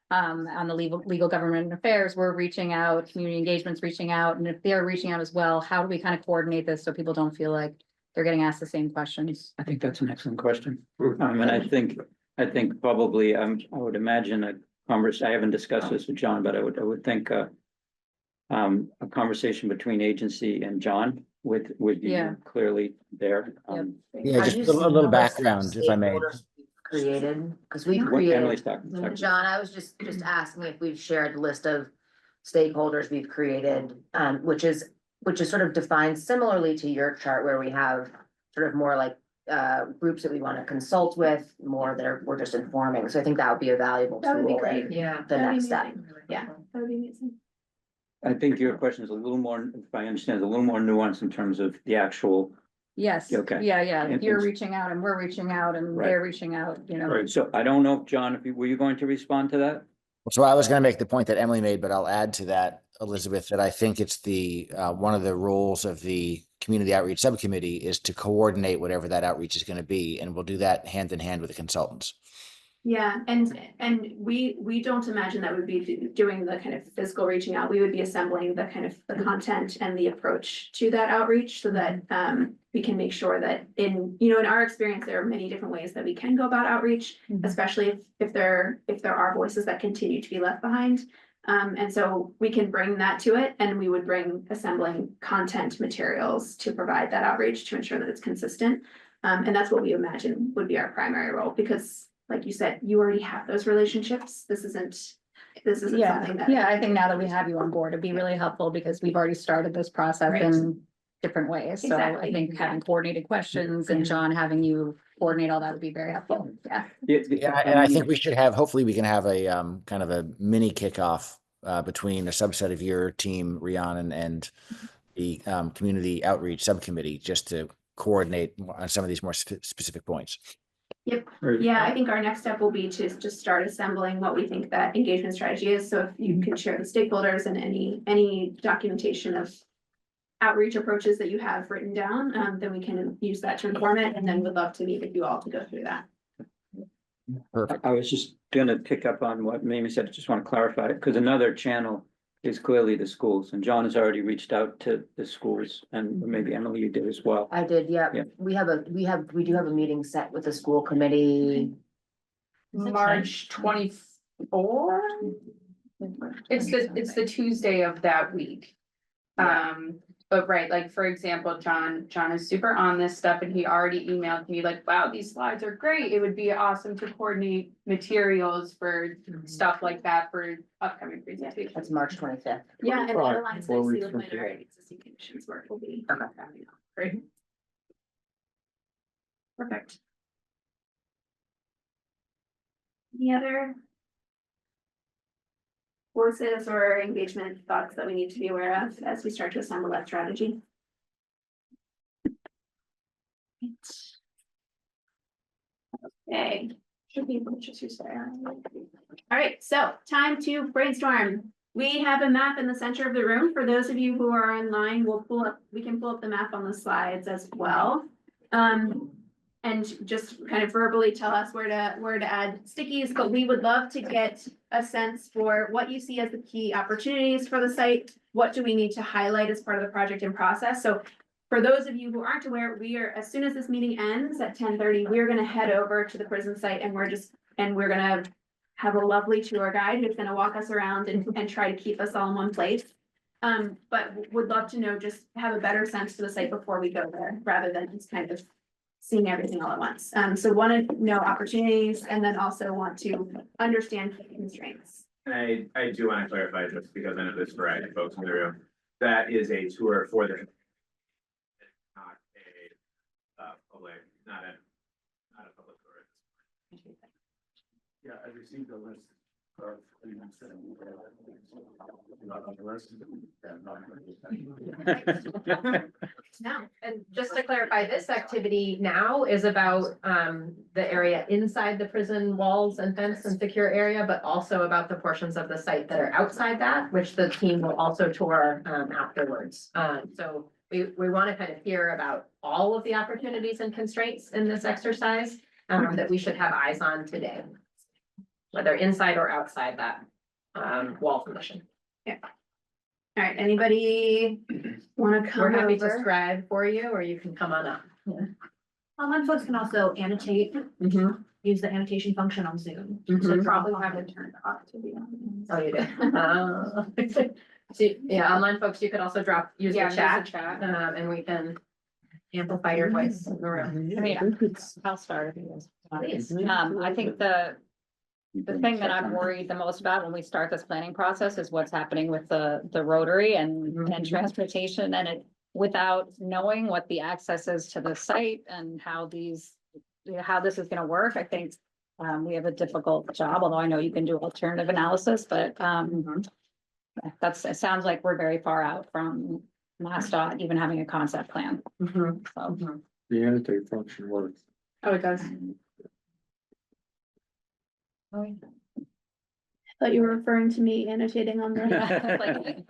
Speaker 9: on the legal government affairs, we're reaching out, community engagement's reaching out, and if they're reaching out as well, how do we kind of coordinate this so people don't feel like they're getting asked the same questions?
Speaker 1: I think that's an excellent question. And I think probably, I would imagine I haven't discussed this with John, but I would think, a conversation between agency and John would be
Speaker 9: Yeah.
Speaker 1: clearly there.
Speaker 6: Yeah, just a little background, if I may.
Speaker 10: Created, because we've
Speaker 1: What Emily's
Speaker 10: created,
Speaker 1: talking.
Speaker 10: John, I was just asking if we've shared the list of stakeholders we've created, which is sort of defined similarly to your chart where we have sort of more like groups that we want to consult with, more that we're just informing. So I think that would be a valuable
Speaker 5: That would be
Speaker 10: tool
Speaker 5: great.
Speaker 10: in
Speaker 5: Yeah.
Speaker 10: the next step.
Speaker 5: Yeah, that would be amazing.
Speaker 1: I think your question is a little more, if I understand, a little more nuanced in terms of the actual.
Speaker 9: Yes,
Speaker 1: Okay.
Speaker 9: yeah,
Speaker 1: And-
Speaker 9: you're
Speaker 1: and-
Speaker 9: reaching out and we're reaching out and
Speaker 1: Right.
Speaker 9: they're reaching out,
Speaker 1: Right, so I don't know if John, were you going to respond to that?
Speaker 6: So I was going to make the point that Emily made, but I'll add to that, Elizabeth, that I think it's the, one of the roles of the community outreach subcommittee is to coordinate whatever that outreach is going to be. And we'll do that hand in hand with the consultants.
Speaker 5: Yeah, and we don't imagine that we'd be doing the kind of physical reaching out. We would be assembling the kind of the content and the approach to that outreach so that we can make sure that in our experience, there are many different ways that we can go about outreach, especially if there are voices that continue to be left behind. And so we can bring that to it, and we would bring assembling content materials to provide that outreach to ensure that it's consistent. And that's what we imagine would be our primary role, because like you said, you already have those relationships. This isn't something that.
Speaker 9: Yeah, I think now that we have you on board, it'd be really helpful because we've already started this process
Speaker 5: Right.
Speaker 9: in different ways. So I
Speaker 5: Exactly.
Speaker 9: think having coordinated questions and John having you coordinate all that would be very helpful. Yeah.
Speaker 6: Yeah, and I think we should have, hopefully we can have a kind of a mini kickoff between a subset of your team, Rhiannon, and the community outreach subcommittee, just to coordinate on some of these more specific points.
Speaker 5: Yep.
Speaker 1: Right.
Speaker 5: Yeah, I think our next step will be to just start assembling what we think that engagement strategy is. So if you can share the stakeholders and any documentation of outreach approaches that you have written down, then we can use that to inform it, and then we'd love to meet with you all to go through that.
Speaker 6: Perfect.
Speaker 1: I was just gonna pick up on what Mamie said, just want to clarify it, because another channel is clearly the schools, and John has already reached out to the schools, and maybe Emily, you did as well.
Speaker 10: I did, yeah.
Speaker 1: Yeah.
Speaker 10: We do have a meeting set with the school committee.
Speaker 14: March 24. It's the Tuesday of that week. But right, like, for example, John is super on this stuff and he already emailed me like, wow, these slides are great. It would be awesome to coordinate materials for stuff like that for upcoming presentations.
Speaker 10: That's March 25th.
Speaker 5: Yeah, and that
Speaker 1: Right,
Speaker 5: aligns
Speaker 1: 4
Speaker 5: nicely
Speaker 1: weeks
Speaker 5: with
Speaker 1: from
Speaker 5: my
Speaker 1: today.
Speaker 5: direct existing conditions work will be.
Speaker 10: Okay.
Speaker 5: Great. Perfect. Any other voices or engagement thoughts that we need to be aware of as we start to assemble that strategy? Okay. Should be just use there. All right, so time to brainstorm. We have a map in the center of the room. For those of you who are online, we can pull up the map on the slides as well. And just kind of verbally tell us where to add stickies, but we would love to get a sense for what you see as the key opportunities for the site. What do we need to highlight as part of the project and process? So for those of you who aren't aware, as soon as this meeting ends at 10:30, we're gonna head over to the prison site, and we're gonna have a lovely tour guide who's gonna walk us around and try to keep us all in one place. But would love to know, just have a better sense for the site before we go there, rather than just kind of seeing everything all at once. So want to know opportunities, and then also want to understand constraints.
Speaker 18: I do want to clarify, just because I know there's a variety of folks in the room, that is a tour for the. Not a public, not a public tour.
Speaker 20: Yeah, I received a list.
Speaker 12: No, and just to clarify, this activity now is about the area inside the prison walls and fence and secure area, but also about the portions of the site that are outside that, which the team will also tour afterwards. So we want to kind of hear about all of the opportunities and constraints in this exercise that we should have eyes on today, whether inside or outside that wall permission.
Speaker 5: Yeah. All right, anybody want to come
Speaker 12: We're happy to
Speaker 5: over?
Speaker 12: scribe for you, or you can come on up.
Speaker 11: Online folks can also annotate, use the annotation function on Zoom. So
Speaker 12: Mhm.
Speaker 11: probably have it turned off to be honest.
Speaker 12: Oh, you did? So, yeah, online folks, you could also use the chat, and we can amplify your voice in the room.
Speaker 9: I mean, I'll start. if you guys want.
Speaker 12: Please.
Speaker 9: I think the thing that I'm worried the most about when we start this planning process is what's happening with the Rotary and transportation and it without knowing what the access is to the site and how this is gonna work. I think we have a difficult job, although I know you can do alternative analysis, but it sounds like we're very far out from MassDOT even having a concept plan. So.
Speaker 25: The annotate function works.
Speaker 5: Oh, it does.
Speaker 9: Oh, yeah.
Speaker 5: I thought you were referring to me annotating on the.
Speaker 1: Highly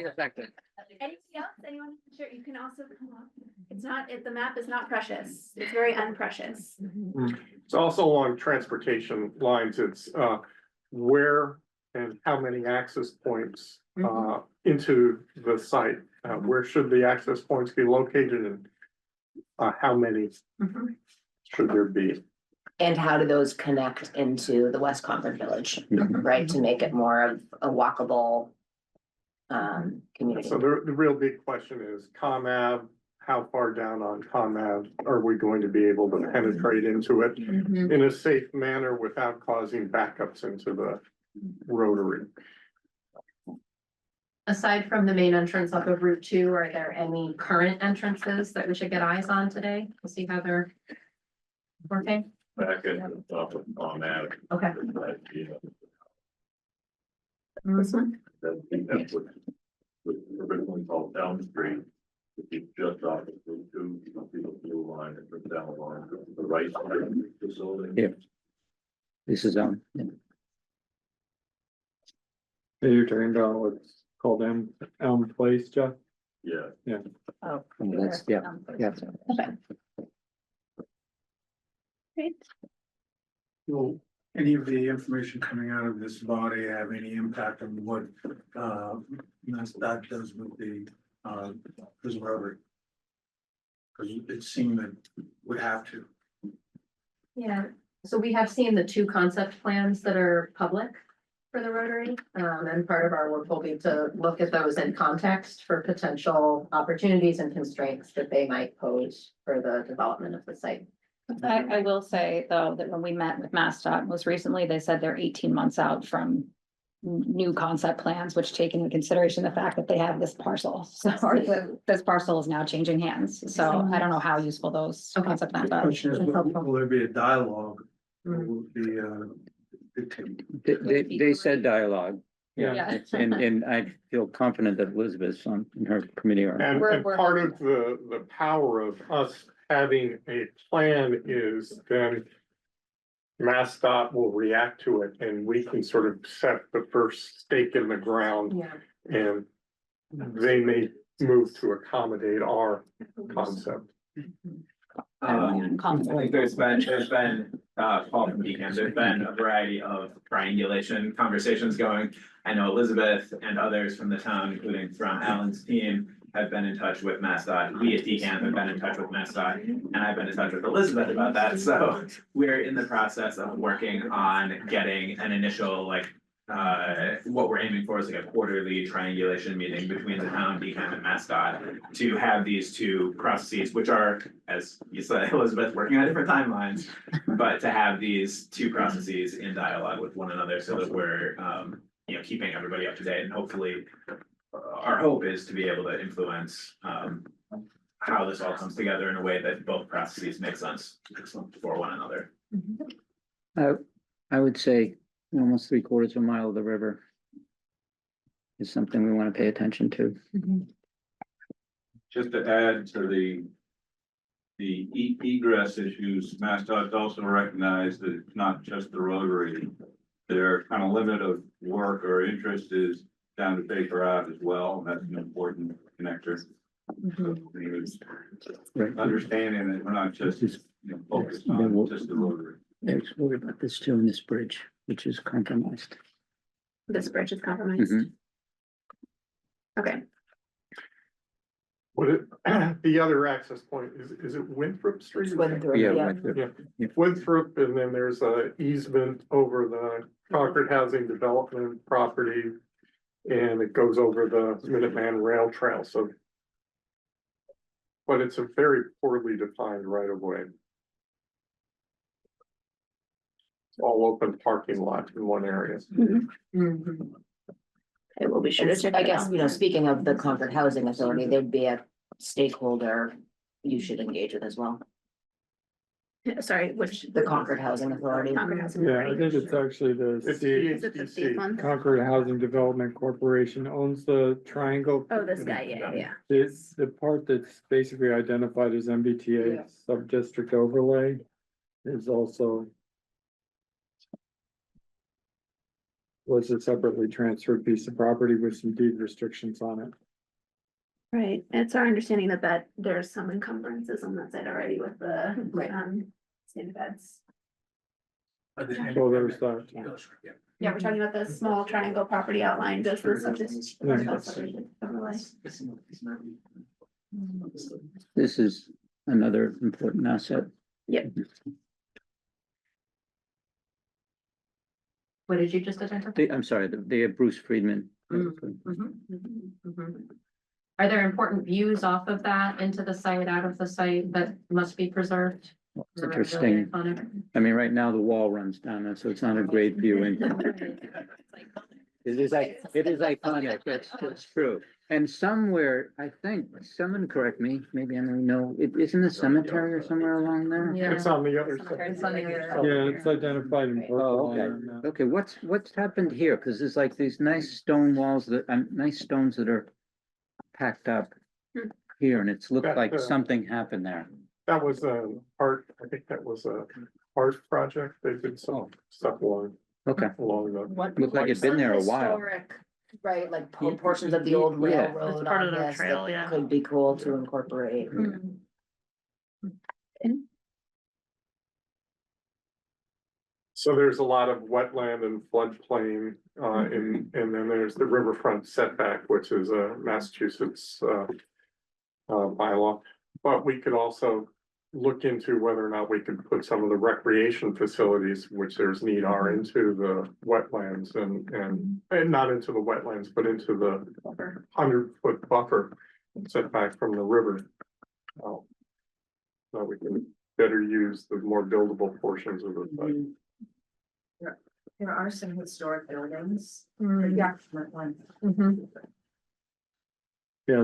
Speaker 1: effective.
Speaker 5: Anything else? Anyone? Sure, you can also come up. It's not, the map is not precious. It's very unprecious.
Speaker 7: It's also along transportation lines. It's where and how many access points into the site. Where should the access points be located and how many should there be?
Speaker 10: And how do those connect into the West Concord Village, right, to make it more of a walkable community?
Speaker 7: So the real big question is ComAv, how far down on ComAv are we going to be able to penetrate into it in a safe manner without causing backups into the Rotary?
Speaker 12: Aside from the main entrance off of Route 2, are there any current entrances that we should get eyes on today to see how they're working?
Speaker 21: Back at the top of on that.
Speaker 12: Okay.
Speaker 21: That's what originally called Elm Street. It's just off of Route 2, people blue line and from down the line, the right side of the facility.
Speaker 1: Yeah. This is
Speaker 25: You're talking about what's called Elm Place, Jeff?
Speaker 21: Yeah.
Speaker 25: Yeah.
Speaker 9: Oh,
Speaker 1: that's, yeah.
Speaker 9: Okay.
Speaker 5: Great.
Speaker 15: Will any of the information coming out of this body have any impact on what that does with the prison Rotary? Because it seemed that would have to.
Speaker 12: Yeah, so we have seen the 2 concept plans that are public for the Rotary. And part of our work will be to look at those in context for potential opportunities and constraints that they might pose for the development of the site.
Speaker 9: I will say though, that when we met with MassDOT most recently, they said they're 18 months out from new concept plans, which take into consideration the fact that they have this parcel. So, this parcel is now changing hands. So I don't know how useful those concept plans
Speaker 15: The
Speaker 9: are.
Speaker 15: question is, will there be a dialogue? Or will it be
Speaker 1: They said dialogue.
Speaker 9: Yeah.
Speaker 1: And I feel confident that Elizabeth's on in her committee.
Speaker 7: And part of the power of us having a plan is then MassDOT will react to it and we can sort of set the first stake in the ground.
Speaker 12: Yeah.
Speaker 7: And they may move to accommodate our concept.
Speaker 18: I think there's been, Paul from Deacon, there's been a variety of triangulation conversations going. I know Elizabeth and others from the town, including from Alan's team, have been in touch with MassDOT. We at DCAM have been in touch with MassDOT, and I've been in touch with Elizabeth about that. So we're in the process of working on getting an initial, what we're aiming for is like a quarterly triangulation meeting between the town, DCAM, and MassDOT to have these 2 processes, which are, as you said, Elizabeth, working on different timelines, but to have these 2 processes in dialogue with one another so that we're, keeping everybody up to date, and hopefully our hope is to be able to influence how this all comes together in a way that both processes make sense for one another.
Speaker 1: I would say almost 3/4 of a mile of the river is something we want to pay attention to.
Speaker 21: Just to add to the egress issues, MassDOT's also recognized that it's not just the rotary. Their kind of limit of work or interest is down to Baker Ave as well, and that's an important connector.
Speaker 1: Right.
Speaker 21: Understanding that we're not just, focused on just the rotary.
Speaker 1: Let's worry about this too in this bridge, which is compromised.
Speaker 5: This bridge is compromised.
Speaker 1: Mhm.
Speaker 5: Okay,
Speaker 7: What it, the other access point, is it Winthrop Street?
Speaker 10: It's Winthrop,
Speaker 1: Yeah,
Speaker 10: yeah.
Speaker 1: Winthrop.
Speaker 7: Yeah, Winthrop, and then there's a easement over the Concord Housing Development property. And it goes over the Minuteman Rail Trail, so. But it's a very poorly defined right of way. It's all open parking lot in one area.
Speaker 5: it will be sure to check.
Speaker 10: I
Speaker 5: it
Speaker 10: guess,
Speaker 5: out.
Speaker 10: speaking of the Concord Housing Authority, there'd be a stakeholder you should engage with as well,
Speaker 5: Sorry, which?
Speaker 10: the Concord Housing Authority.
Speaker 5: Concord Housing
Speaker 25: Yeah, I
Speaker 5: Authority.
Speaker 25: think it's actually
Speaker 7: It's
Speaker 5: Is it the
Speaker 7: DHCC.
Speaker 5: state one?
Speaker 25: Concord Housing Development Corporation owns the triangle.
Speaker 5: Oh, this guy, yeah.
Speaker 25: It's the part that's basically identified as MBTA
Speaker 10: Yeah.
Speaker 25: sub-district overlay is also was a separately transferred piece of property with some deed restrictions on it.
Speaker 5: Right, it's our understanding that there's some encumbrances on that side already with the, standard beds.
Speaker 25: So there's that.
Speaker 5: Yeah, we're talking about the small triangle property outlined as the subject. Overlay.
Speaker 1: This is another important asset.
Speaker 5: Yep.
Speaker 12: What did you just identify?
Speaker 1: I'm sorry, the Bruce Friedman.
Speaker 12: Are there important views off of that into the site, out of the site that must be preserved?
Speaker 1: It's interesting. I mean, right now the wall runs down and so it's not a great view. It is iconic, that's true. And somewhere, I think, someone correct me, maybe I don't know, it isn't a cemetery or somewhere along there?
Speaker 7: It's on the other side.
Speaker 12: It's on the other side.
Speaker 25: Yeah, it's identified in purple.
Speaker 1: Oh, okay.
Speaker 25: on that.
Speaker 1: Okay, what's happened here? Cause there's like these nice stone walls that, nice stones that are packed up here and it's looked like something happened there.
Speaker 7: That was art, I think that was a art project. They did some stuff along
Speaker 1: Okay,
Speaker 7: the.
Speaker 1: looked like it'd been there a while.
Speaker 10: Right, like portions of the old
Speaker 1: Yeah.
Speaker 10: railroad
Speaker 5: part
Speaker 10: on
Speaker 5: of the
Speaker 10: this
Speaker 5: trail,
Speaker 10: that
Speaker 5: yeah.
Speaker 10: could be cool to incorporate.
Speaker 7: So there's a lot of wetland and floodplain, and then there's the riverfront setback, which is a Massachusetts, bylaw. But we could also look into whether or not we could put some of the recreation facilities, which there's need are into the wetlands and not into the wetlands, but into the 100-foot buffer setback from the river. So we can better use the more buildable portions of the site.
Speaker 14: There are some historic buildings.
Speaker 5: Yeah.
Speaker 25: Yeah,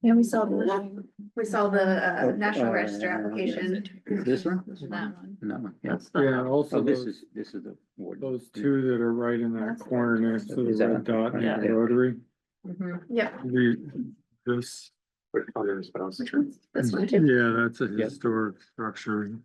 Speaker 5: Yeah, we saw the National Register application.
Speaker 1: This one?
Speaker 5: That one.
Speaker 1: No, yeah.
Speaker 25: yeah, also
Speaker 1: Oh, this
Speaker 25: those,
Speaker 1: is the ward.
Speaker 25: those two that are right in that corner next to the
Speaker 1: Is that-
Speaker 25: red dot
Speaker 1: yeah.
Speaker 25: and the rotary.
Speaker 5: Yep,
Speaker 25: This,
Speaker 5: which one? This one too.
Speaker 25: yeah, that's a
Speaker 1: Yep.
Speaker 25: historic structure.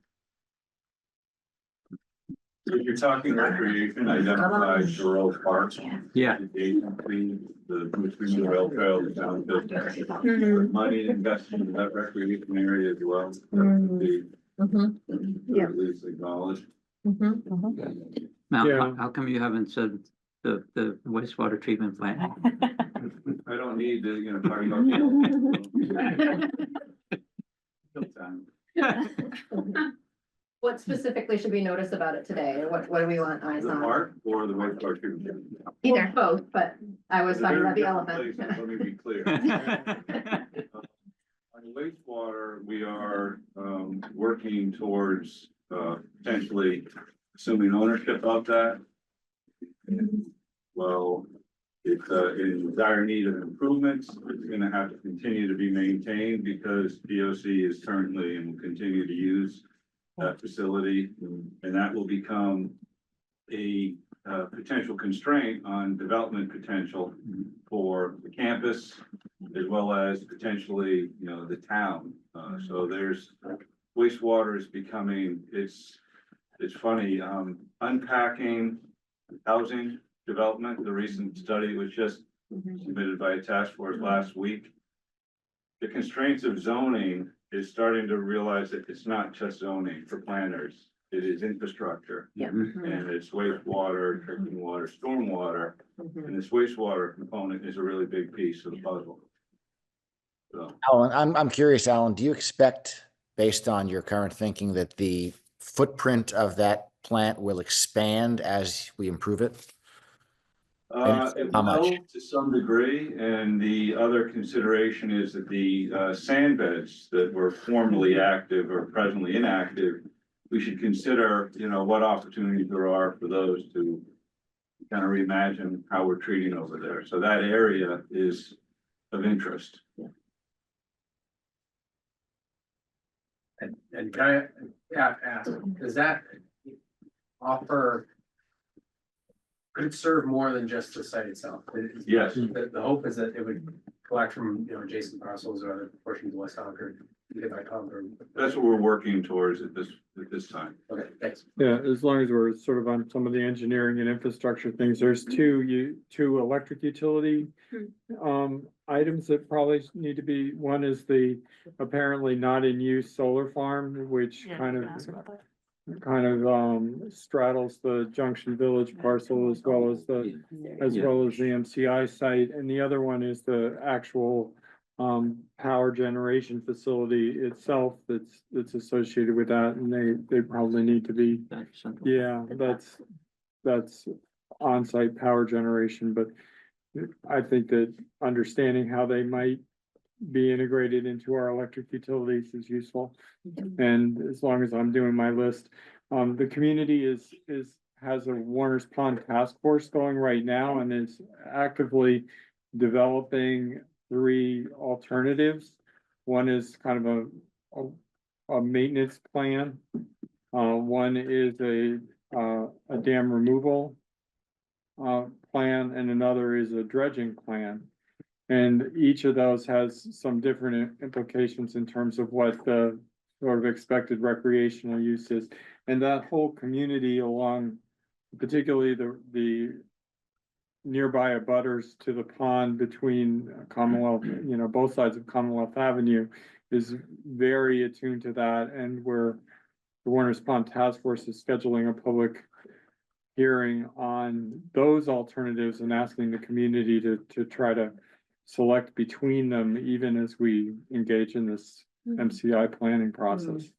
Speaker 21: If you're talking recreation, identify Giroux Park.
Speaker 1: Yeah.
Speaker 21: Adjacently, between the rail trail, the town built there.
Speaker 5: Mhm.
Speaker 21: Money invested in that recreation area as well. That would be
Speaker 5: Yeah.
Speaker 21: at least acknowledged.
Speaker 1: Now,
Speaker 25: Yeah.
Speaker 1: how come you haven't said the wastewater treatment plant?
Speaker 21: I don't need to, talk about.
Speaker 12: What specifically should we notice about it today, or what do we want eyes
Speaker 21: The
Speaker 12: on?
Speaker 21: park or the wastewater treatment?
Speaker 12: Either, both, but I was talking about the
Speaker 21: They're in
Speaker 12: elephant.
Speaker 21: different places, let me be clear. On wastewater, we are working towards potentially assuming ownership of that. Well, it's in dire need of improvements. It's gonna have to continue to be maintained because DOC is currently and will continue to use facility, and that will become a potential constraint on development potential for the campus, as well as potentially, the town. So there's wastewater is becoming, it's funny, unpacking housing development. The recent study was just submitted by a task force last week. The constraints of zoning is starting to realize that it's not just zoning for planners. It is infrastructure.
Speaker 3: Yeah.
Speaker 21: And it's wastewater, drinking water, stormwater, and this wastewater component is a really big piece of the puzzle. So,
Speaker 6: Alan, I'm curious, Alan, do you expect, based on your current thinking, that the footprint of that plant will expand as we improve it?
Speaker 21: it
Speaker 6: How much?
Speaker 21: will to some degree, and the other consideration is that the sand beds that were formerly active or presently inactive, we should consider, what opportunities there are for those to kind of reimagine how we're treating over there. So that area is of interest.
Speaker 16: And can I ask, does that offer? Could it serve more than just the site itself?
Speaker 21: Yes.
Speaker 16: The hope is that it would collect from, adjacent parcels or other portions of West Concord.
Speaker 21: That's what we're working towards at this time.
Speaker 16: Okay, thanks.
Speaker 25: Yeah, as long as we're sort of on some of the engineering and infrastructure things, there's two electric utility items that probably need to be, one is the apparently not in use solar farm, which kind of straddles the Junction Village parcel as well as the MCI site, and the other one is the actual power generation facility itself that's associated with that, and they probably need to be, that's on-site power generation, but I think that understanding how they might be integrated into our electric utilities is useful. And as long as I'm doing my list, the community has a Warner's Pond task force going right now and is actively developing 3 alternatives. One is kind of a maintenance plan. One is a dam removal plan, and another is a dredging plan. And each of those has some different implications in terms of what the sort of expected recreational use is. And that whole community along, particularly the nearby abutters to the pond between Commonwealth, both sides of Commonwealth Avenue, is very attuned to that. And where the Warner's Pond Task Force is scheduling a public hearing on those alternatives and asking the community to try to select between them, even as we engage in this MCI planning process.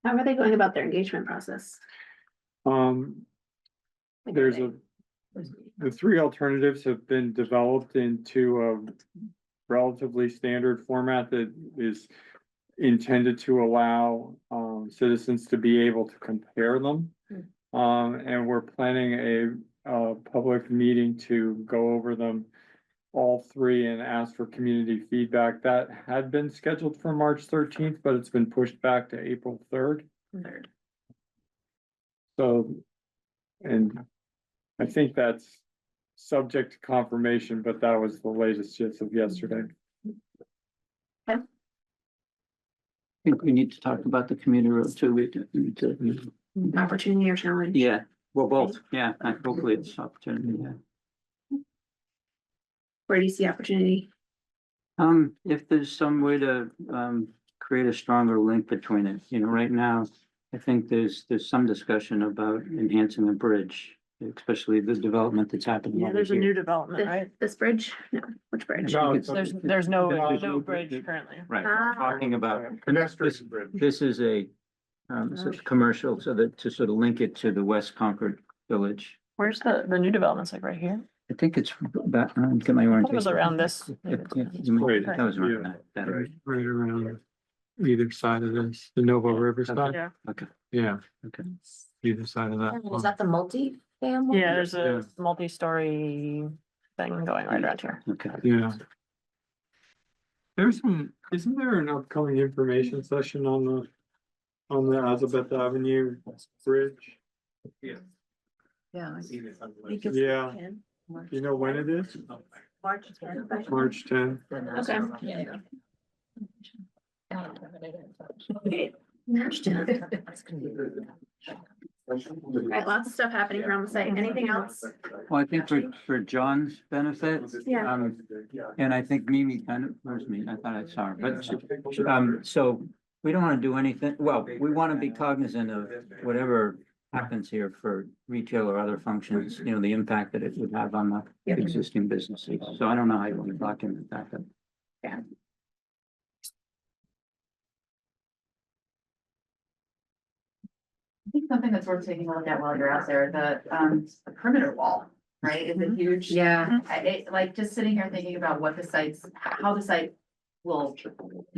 Speaker 5: How are they going about their engagement process?
Speaker 25: There's the 3 alternatives have been developed into a relatively standard format that is intended to allow citizens to be able to compare them. And we're planning a public meeting to go over them all 3 and ask for community feedback. That had been scheduled for March 13th, but it's been pushed back to April 3rd. So, and I think that's subject to confirmation, but that was the latest just of yesterday.
Speaker 1: I think we need to talk about the community road too. We need to.
Speaker 5: Opportunity or challenge?
Speaker 1: Yeah, well, both, yeah, hopefully it's opportunity, yeah.
Speaker 5: Where do you see opportunity?
Speaker 1: If there's some way to, create a stronger link between it, right now, I think there's some discussion about enhancing a bridge, especially the development that's happening.
Speaker 17: Yeah,
Speaker 1: over
Speaker 17: there's a
Speaker 1: here.
Speaker 17: new development, right?
Speaker 5: This bridge? No, which bridge?
Speaker 17: No,
Speaker 1: It's-
Speaker 17: there's no
Speaker 1: there's no
Speaker 17: bridge currently.
Speaker 1: Right,
Speaker 5: Ah.
Speaker 1: talking about,
Speaker 15: Pedestrian bridge.
Speaker 1: this is a, sort of commercial, so that to sort of link it to the West Concord Village.
Speaker 17: Where's the new developments, like right here?
Speaker 1: I think it's back, get my
Speaker 17: I
Speaker 1: orientation.
Speaker 17: thought it was around this.
Speaker 1: Yeah, you might- that was around that.
Speaker 25: Right around either side of this, the Novo River side.
Speaker 17: Yeah.
Speaker 1: Okay,
Speaker 25: Yeah,
Speaker 1: okay.
Speaker 25: either side of that.
Speaker 10: Is that the multi-family?
Speaker 17: Yeah, there's a multi-story thing going right around here.
Speaker 1: Okay.
Speaker 25: Yeah. Isn't there an upcoming information session on the Elizabeth Avenue Bridge?
Speaker 16: Yeah.
Speaker 9: Yeah.
Speaker 25: Yeah, you know when it is?
Speaker 11: March 10th.
Speaker 25: March 10th.
Speaker 5: Right, lots of stuff happening around the site. Anything else?
Speaker 1: Well, I think for John's benefit,
Speaker 5: Yeah.
Speaker 1: and I think Mimi kind of, where's me? I thought I saw her, but, so we don't want to do anything, well, we want to be cognizant of whatever happens here for retail or other functions, you know, the impact that it would have on the existing businesses. So I don't know how you want to document that, but.
Speaker 5: Yeah.
Speaker 2: I think something that's worth taking a look at while you're out there, the perimeter wall, right, is a huge.
Speaker 10: Yeah.
Speaker 2: Like just sitting here thinking about what the sites, how the site will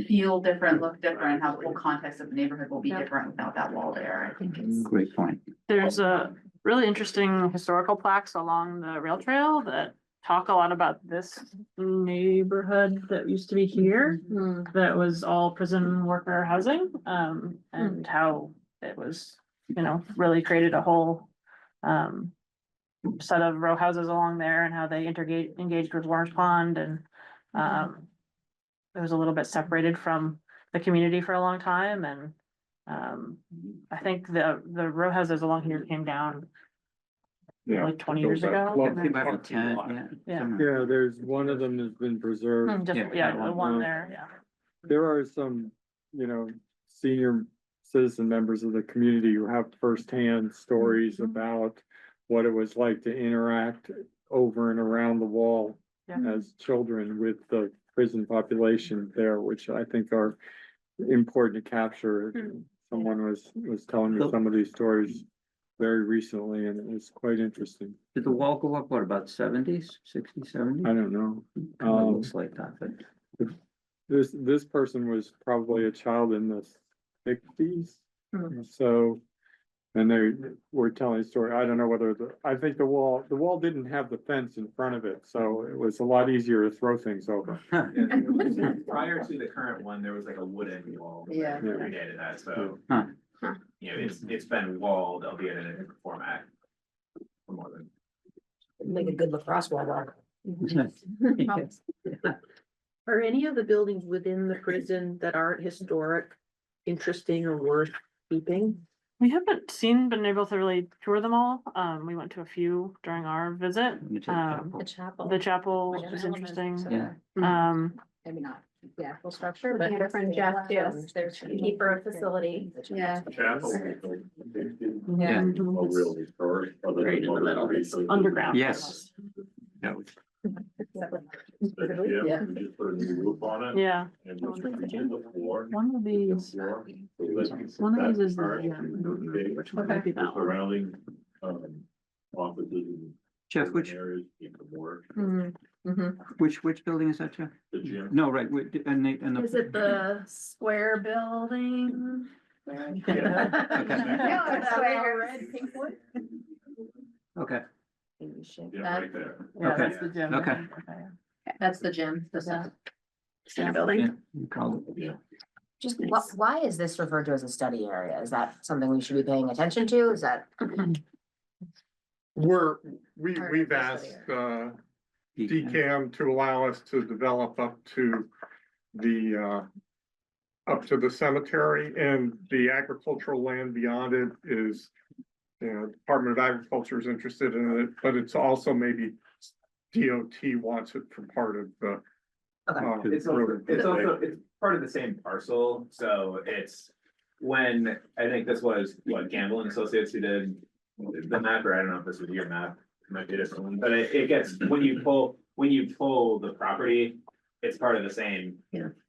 Speaker 2: feel different, look different, how the whole context of the neighborhood will be different without that wall there. I think it's.
Speaker 1: Great point.
Speaker 14: There's a really interesting historical plaques along the rail trail that talk a lot about this neighborhood that used to be here. That was all prison worker housing, and how it was, you know, really created a whole set of row houses along there and how they engaged with Orange Pond and it was a little bit separated from the community for a long time and I think the row houses along here came down like 20 years ago.
Speaker 1: About 10,
Speaker 14: Yeah.
Speaker 25: Yeah, there's one of them that's been preserved.
Speaker 14: Just, yeah, the one there, yeah.
Speaker 25: There are some, you know, senior citizen members of the community who have firsthand stories about what it was like to interact over and around the wall as children with the prison population there, which I think are important to capture. Someone was telling me some of these stories very recently, and it was quite interesting.
Speaker 1: Did the wall go up, what, about 70s, 60s, 70s?
Speaker 25: I don't know.
Speaker 1: Looks like that, but.
Speaker 25: This person was probably a child in the 60s. So, and they were telling a story. I don't know whether I think the wall didn't have the fence in front of it, so it was a lot easier to throw things over.
Speaker 18: Prior to the current one, there was like a wooden wall.
Speaker 10: Yeah.
Speaker 18: That predated that, so.
Speaker 1: Huh.
Speaker 18: You know, it's been walled, albeit in a different format. For more than.
Speaker 10: Make a good lacrosse wall.
Speaker 19: Are any of the buildings within the prison that aren't historic interesting or worth keeping?
Speaker 14: We haven't been able to really tour them all. We went to a few during our visit.
Speaker 9: The chapel.
Speaker 14: The chapel
Speaker 9: Like an
Speaker 14: is
Speaker 9: element
Speaker 14: interesting.
Speaker 9: to- Maybe not the actual structure, but.
Speaker 5: My friend Jeff, yes,
Speaker 9: There's.
Speaker 5: keeper of facility. Yeah.
Speaker 21: Chapel.
Speaker 9: Yeah.
Speaker 21: A real historic, other
Speaker 14: Right
Speaker 21: than
Speaker 14: in the
Speaker 21: one
Speaker 14: middle.
Speaker 21: of
Speaker 14: It's
Speaker 21: the-
Speaker 14: underground.
Speaker 1: Yes. Yeah.
Speaker 21: Yeah, we just put a new roof on it.
Speaker 14: Yeah.
Speaker 21: And just redid the floor.
Speaker 14: One of these,
Speaker 21: Floor. So let's keep
Speaker 14: one of these is
Speaker 21: that
Speaker 14: the,
Speaker 21: part.
Speaker 14: yeah, I don't know which one might be that one.
Speaker 21: Surrounding, offices and.
Speaker 1: Jeff, which,
Speaker 21: Areas, keep them work.
Speaker 1: which building is that, Jeff?
Speaker 21: The gym.
Speaker 1: No, right, and
Speaker 5: Is it the square building?
Speaker 1: Okay. Okay,
Speaker 21: Yeah, right there.
Speaker 14: Yeah, that's the gym.
Speaker 1: Okay.
Speaker 5: That's the gym, the center
Speaker 1: yeah,
Speaker 5: building.
Speaker 1: you called it.
Speaker 21: Yeah.
Speaker 10: Just why is this referred to as a study area? Is that something we should be paying attention to? Is that?
Speaker 15: We've asked, DCAM to allow us to develop up to the cemetery, and the agricultural land beyond it is, you know, Department of Agriculture is interested in it, but it's also maybe DOT wants it for part of the.
Speaker 18: It's it's part of the same parcel, so it's when, I think this was what Gamble and Associates who did the map, or I don't know if this was your map, it might be a different one, but it gets, when you pull the property, it's part of the same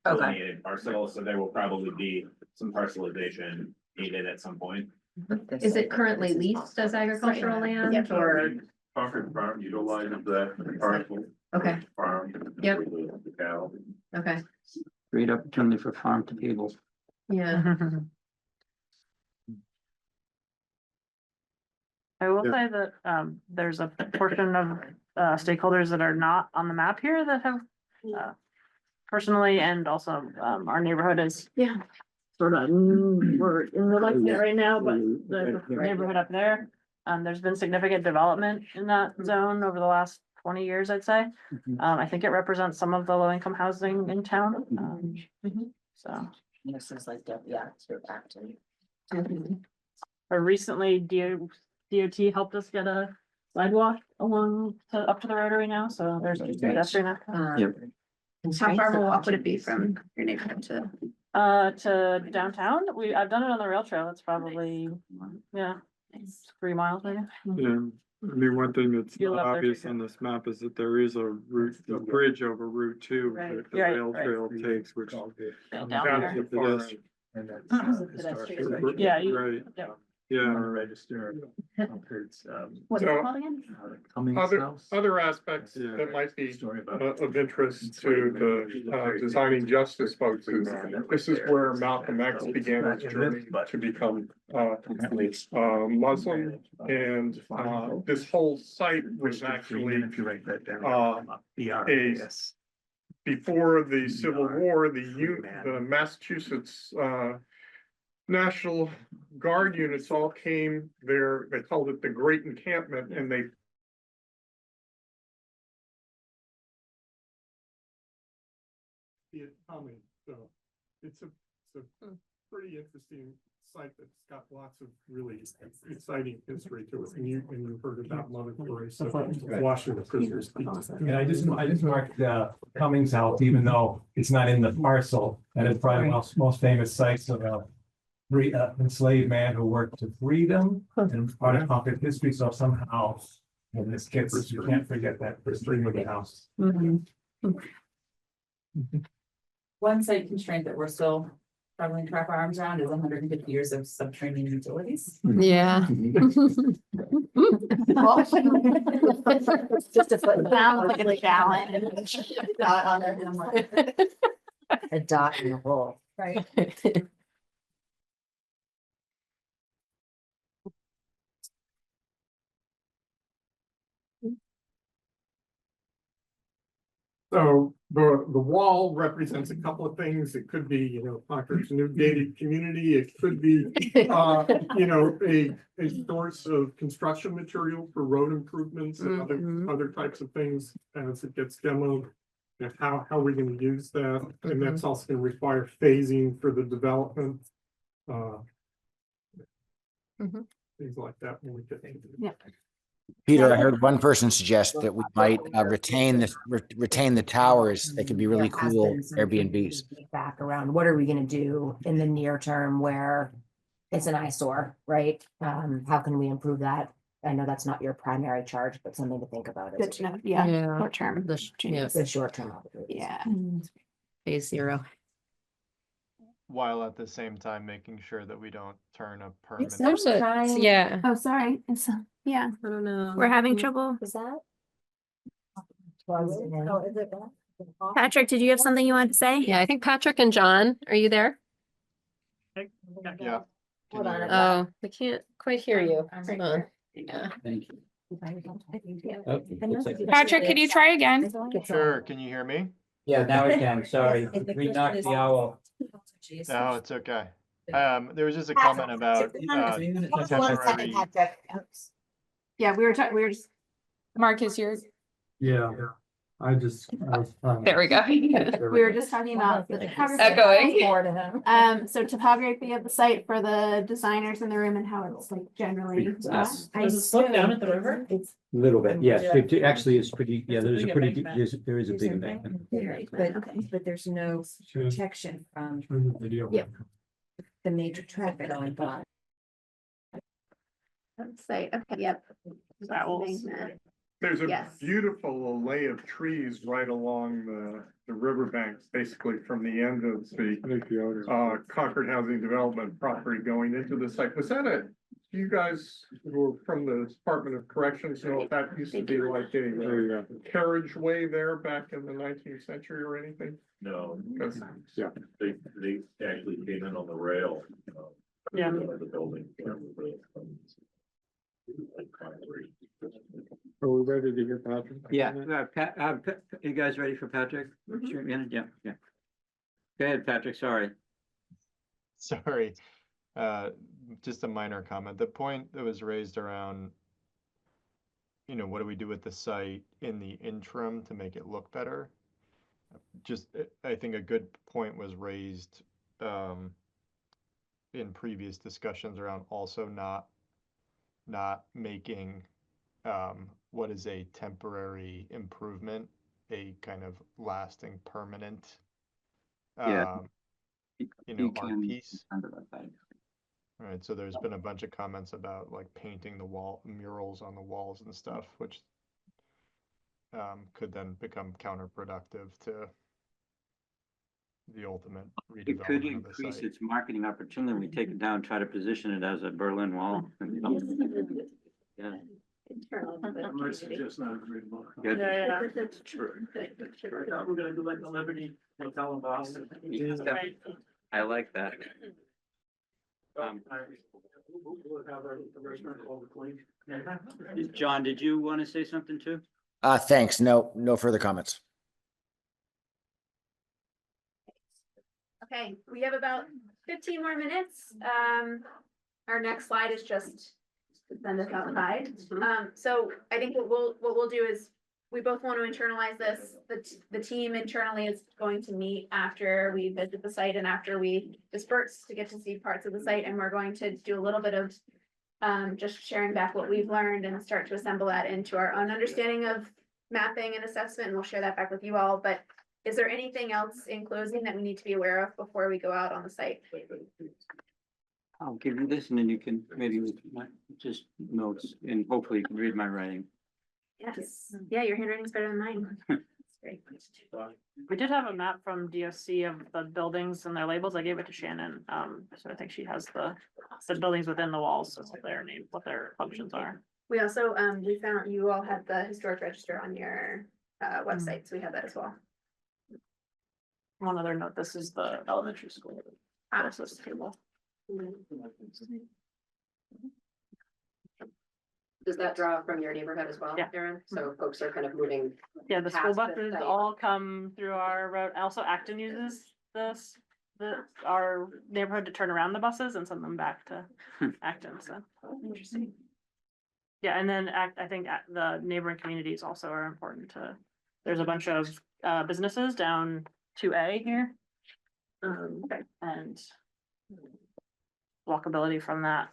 Speaker 18: delineated parcel, so there will probably be some parcelization needed at some point.
Speaker 12: Is it currently leased as agricultural land or?
Speaker 21: Concord Farm utilizes that parcel.
Speaker 12: Okay.
Speaker 21: Farm.
Speaker 12: Yep.
Speaker 21: The cow.
Speaker 12: Okay,
Speaker 1: Great opportunity for farm to table.
Speaker 12: yeah.
Speaker 14: I will say that, there's a portion of, stakeholders that are not on the map here that have,
Speaker 17: personally, and also, our neighborhood is.
Speaker 9: Yeah.
Speaker 17: Sort of, we're in the like right now, but the neighborhood up there, there's been significant development in that zone over the last 20 years, I'd say. I think it represents some of the low-income housing in town, so.
Speaker 10: This is like, yeah, it's your back to.
Speaker 17: Or recently, DOT helped us get a sidewalk up to the rotary now, so there's a pedestrian access.
Speaker 9: How far of a walk would it be from your neighborhood to?
Speaker 17: To downtown, I've done it on the rail trail, it's probably, yeah, 3 miles maybe.
Speaker 25: Yeah, I mean, one thing that's
Speaker 17: You
Speaker 25: not
Speaker 17: love their
Speaker 25: obvious
Speaker 17: tree
Speaker 25: on this map is that there is a route, a bridge over Route 2
Speaker 17: Right.
Speaker 25: that the
Speaker 17: Right,
Speaker 25: rail
Speaker 17: right.
Speaker 25: trail takes, which.
Speaker 17: Down
Speaker 25: comes
Speaker 17: there.
Speaker 25: down to pedestrian.
Speaker 15: And that's,
Speaker 17: Pedestrian. Yeah,
Speaker 25: Right,
Speaker 17: yeah.
Speaker 25: yeah.
Speaker 21: Register.
Speaker 17: What's
Speaker 4: So-
Speaker 17: it called again?
Speaker 4: Other aspects
Speaker 25: Yeah.
Speaker 4: that might be of interest to the designing justice folks is, this is where Malcolm X began his journey to become Muslim. And this whole site was actually before the Civil War, the Massachusetts National Guard units all came there. They called it the Great Encampment, and they see it coming. So it's a pretty interesting site that's got lots of really exciting history to it. And you heard about Montgomery, so Washington prisoners.
Speaker 13: And I just marked Cummings House, even though it's not in the parcel, and it's probably one of the most famous sites of a enslaved man who worked to free them and part of Concord history. So somehow, when this gets, you can't forget that history of the house.
Speaker 2: One site constraint that we're still struggling to wrap our arms around is 150 years of subterranean utilities.
Speaker 9: Yeah.
Speaker 2: Just to put.
Speaker 9: Sounds like a challenge.
Speaker 10: A dot in the hole.
Speaker 2: Right.
Speaker 4: So the wall represents a couple of things. It could be, Concord's new gated community. It could be, a source of construction material for road improvements and other types of things as it gets demoed. And how are we going to use that? And that's also going to require phasing for the development. Things like that when we get into it.
Speaker 9: Yeah.
Speaker 6: Peter, I heard one person suggest that we might retain the towers. They could be really cool Airbnbs.
Speaker 10: Back around, what are we gonna do in the near term where it's an eyesore, right? How can we improve that? I know that's not your primary charge, but something to think about.
Speaker 9: Good to know. Yeah. Short term.
Speaker 10: The short term.
Speaker 9: Yeah.
Speaker 17: Phase 0.
Speaker 7: While at the same time making sure that we don't turn a permanent.
Speaker 9: Yeah. Oh, sorry. It's, yeah.
Speaker 17: I don't know.
Speaker 9: We're having trouble.
Speaker 10: Is that?
Speaker 9: Patrick, did you have something you wanted to say?
Speaker 17: Yeah, I think Patrick and John, are you there?
Speaker 7: Yeah.
Speaker 10: Hold on.
Speaker 17: Oh, we can't quite hear you. Hold on. Yeah.
Speaker 13: Thank you.
Speaker 9: Patrick, could you try again?
Speaker 7: Sure, can you hear me?
Speaker 13: Yeah, now I can, sorry. We knocked the owl.
Speaker 7: No, it's okay. There was just a comment about temporary.
Speaker 9: Yeah, we were just. Marcus, you're.
Speaker 25: Yeah, I was.
Speaker 9: There we go. We were just talking about the topography.
Speaker 5: Echoing.
Speaker 9: So topography of the site for the designers in the room and how it's like generally.
Speaker 13: Does
Speaker 9: it
Speaker 19: slope down at the river?
Speaker 9: It's
Speaker 13: Little bit, yes. It actually is pretty, yeah, there is a big embankment.
Speaker 3: But there's no protection from
Speaker 9: Yep.
Speaker 3: the major traffic going by.
Speaker 9: Site, okay, yep.
Speaker 4: There's a
Speaker 9: Yes.
Speaker 4: beautiful array of trees right along the riverbanks, basically from the end of the Concord Housing Development property going into the site. Was that you guys who were from the Department of Corrections know if that used to be like a carriageway there back in the 19th century or anything?
Speaker 21: No,
Speaker 4: Because
Speaker 21: they actually came in on the rail.
Speaker 17: Yeah.
Speaker 21: The building.
Speaker 25: Are we ready to get Patrick?
Speaker 1: Yeah, Pat, you guys ready for Patrick? Sure, yeah. Go ahead, Patrick, sorry.
Speaker 7: Sorry, just a minor comment. The point that was raised around, what do we do with the site in the interim to make it look better? Just, I think a good point was raised, in previous discussions around also not making, what is a temporary improvement, a kind of lasting permanent,
Speaker 1: Yeah.
Speaker 7: art piece. Right, so there's been a bunch of comments about like painting the murals on the walls and stuff, which could then become counterproductive to the ultimate
Speaker 1: It could
Speaker 7: redevelopment of the
Speaker 1: increase
Speaker 7: site.
Speaker 1: its marketing opportunity. We take it down, try to position it as a Berlin Wall. Yeah.
Speaker 15: I might suggest not a great book.
Speaker 1: Good.
Speaker 15: That's true. We're gonna do like the Liberty Hotel in Boston.
Speaker 1: I like that.
Speaker 15: We'll have a restaurant called the Clink.
Speaker 1: John, did you want to say something too?
Speaker 6: Thanks. No further comments.
Speaker 5: Okay, we have about 15 more minutes. Our next slide is just to send us outside. So I think what we'll do is we both want to internalize this. The team internally is going to meet after we visit the site and after we disperse to get to see parts of the site. And we're going to do a little bit of just sharing back what we've learned and start to assemble that into our own understanding of mapping and assessment. And we'll share that back with you all. But is there anything else in closing that we need to be aware of before we go out on the site?
Speaker 1: I'll give you this and then you can maybe just notes and hopefully you can read my writing.
Speaker 5: Yes, yeah, your handwriting's better than mine. That's great.
Speaker 17: We did have a map from DOC of the buildings and their labels. I gave it to Shannon. So I think she has the buildings within the walls, so what their name, what their functions are.
Speaker 5: We also, we found you all had the historic register on your website, so we have that as well.
Speaker 17: One other note, this is the elementary school. This table.
Speaker 12: Does that draw from your neighborhood as well,
Speaker 17: Yeah.
Speaker 12: Erin? So folks are kind of moving.
Speaker 17: Yeah, the school
Speaker 12: past the
Speaker 17: buses
Speaker 12: site.
Speaker 17: all come through our road. Also, Acton uses our neighborhood to turn around the buses and send them back to Acton, so. Interesting. Yeah, and then I think the neighboring communities also are important there's a bunch of businesses down 2A here. And walkability from that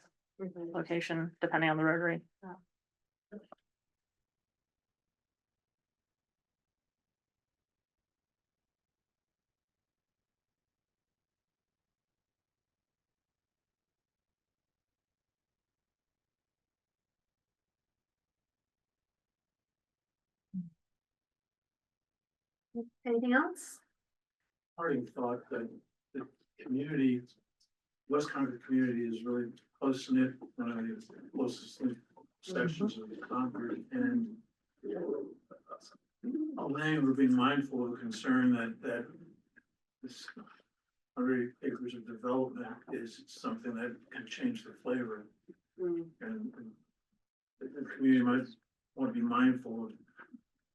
Speaker 17: location, depending on the rotary.
Speaker 5: Anything else?
Speaker 15: Already thought that the community, West Concord community is really close knit, closest sections of the Concord and Elaine, we're being mindful of the concern that this 100 acres of development is something that can change the flavor. And the community might want to be mindful of,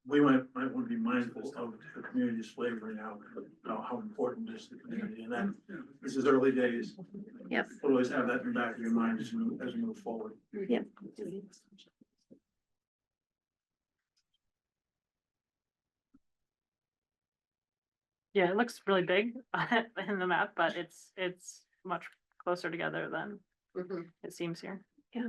Speaker 15: we might want to be mindful of the community's flavor now, how important it is to the community, and that this is early days.
Speaker 5: Yep.
Speaker 15: But always have that in the back of your mind as we move forward.
Speaker 5: Yep.
Speaker 17: Yeah, it looks really big in the map, but it's much closer together than it seems here.
Speaker 5: Yeah.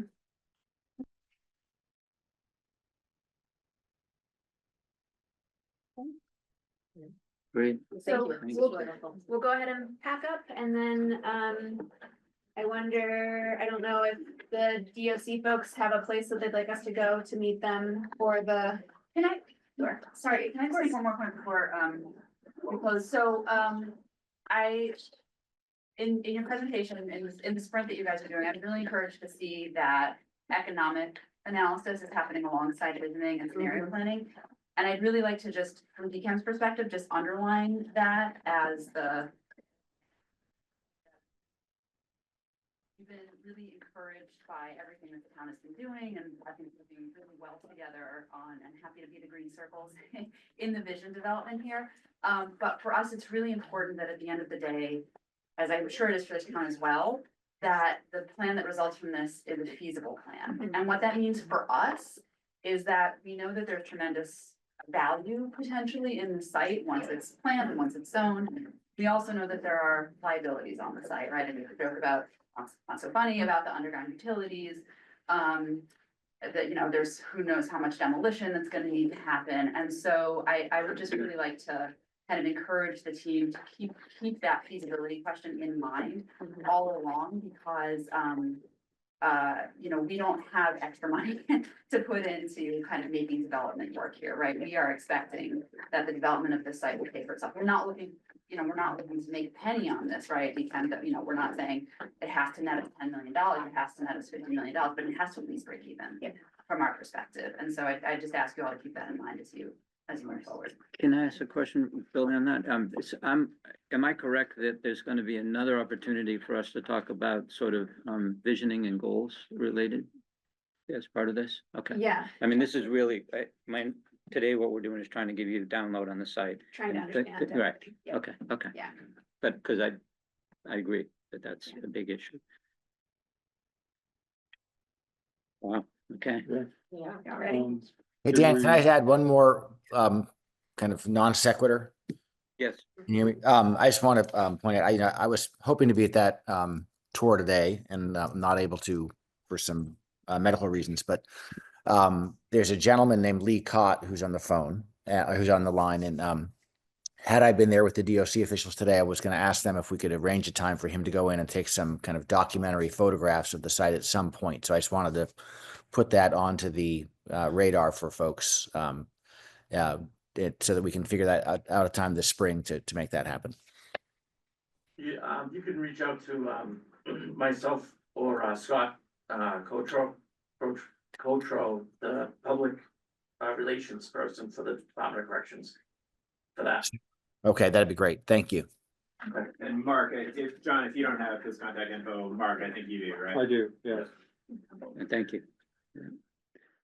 Speaker 1: Great.
Speaker 5: So we'll go ahead and pack up and then, I wonder, I don't know if the DOC folks have a place that they'd like us to go to meet them for the.
Speaker 2: Sure. Sorry, can I just make one more point before, we close? So, in your presentation, in the sprint that you guys are doing, I'm really encouraged to see that economic analysis is happening alongside visioning and scenario planning. And I'd really like to just, from DCAM's perspective, just underline that as the. We've been really encouraged encouraged by everything that the town has been doing, and I think we're doing really well together on, and happy to be the green circles in the vision development here. But for us, it's really important that at the end of the day, as I'm sure it is for this town as well, that the plan that results from this is a feasible plan. And what that means for us is that we know that there's tremendous value potentially in the site once it's planned and once it's zoned. We also know that there are liabilities on the site, right? And we joke about, not so funny, about the underground utilities. That, you know, there's who knows how much demolition that's gonna need to happen. And so I would just really like to kind of encourage the team to keep that feasibility question in mind all along, because you know, we don't have extra money to put into kind of making development work here, right? We are expecting that the development of this site will pay for itself. We're not looking, you know, we're not looking to make a penny on this, right? Because, you know, we're not saying it has to net us $10 million, it has to net us $50 million, but it has to at least break even from our perspective. And so I just ask you all to keep that in mind as you move forward.
Speaker 1: Can I ask a question, Bill, on that? Am I correct that there's gonna be another opportunity for us to talk about sort of, visioning and goals related as part of this? Okay.
Speaker 5: Yeah,
Speaker 1: I mean, this is really, today what we're doing is trying to give you a download on the site.
Speaker 5: trying to understand.
Speaker 1: Right,
Speaker 5: Yeah.
Speaker 1: okay.
Speaker 5: Yeah.
Speaker 1: But, cause I agree that that's a big issue. Wow, okay.
Speaker 5: Yeah, already.
Speaker 6: Hey, Dan, can I add one more kind of non sequitur?
Speaker 1: Yes.
Speaker 6: Can you hear me? I just want to point out, I was hoping to be at that tour today and not able to for some medical reasons, but there's a gentleman named Lee Cott who's on the phone, who's on the line. And had I been there with the DOC officials today, I was going to ask them if we could arrange a time for him to go in and take some kind of documentary photographs of the site at some point. So I just wanted to put that onto the radar for folks so that we can figure that out of time this spring to make that happen.
Speaker 8: Yeah, you can reach out to myself or Scott Cotro, the public relations person for the Department of Corrections for that.
Speaker 6: Okay, that'd be great. Thank you.
Speaker 18: Okay. And Mark, if John, if you don't have his contact info, Mark, I think you do, right?
Speaker 25: I do, yes.
Speaker 1: Thank you.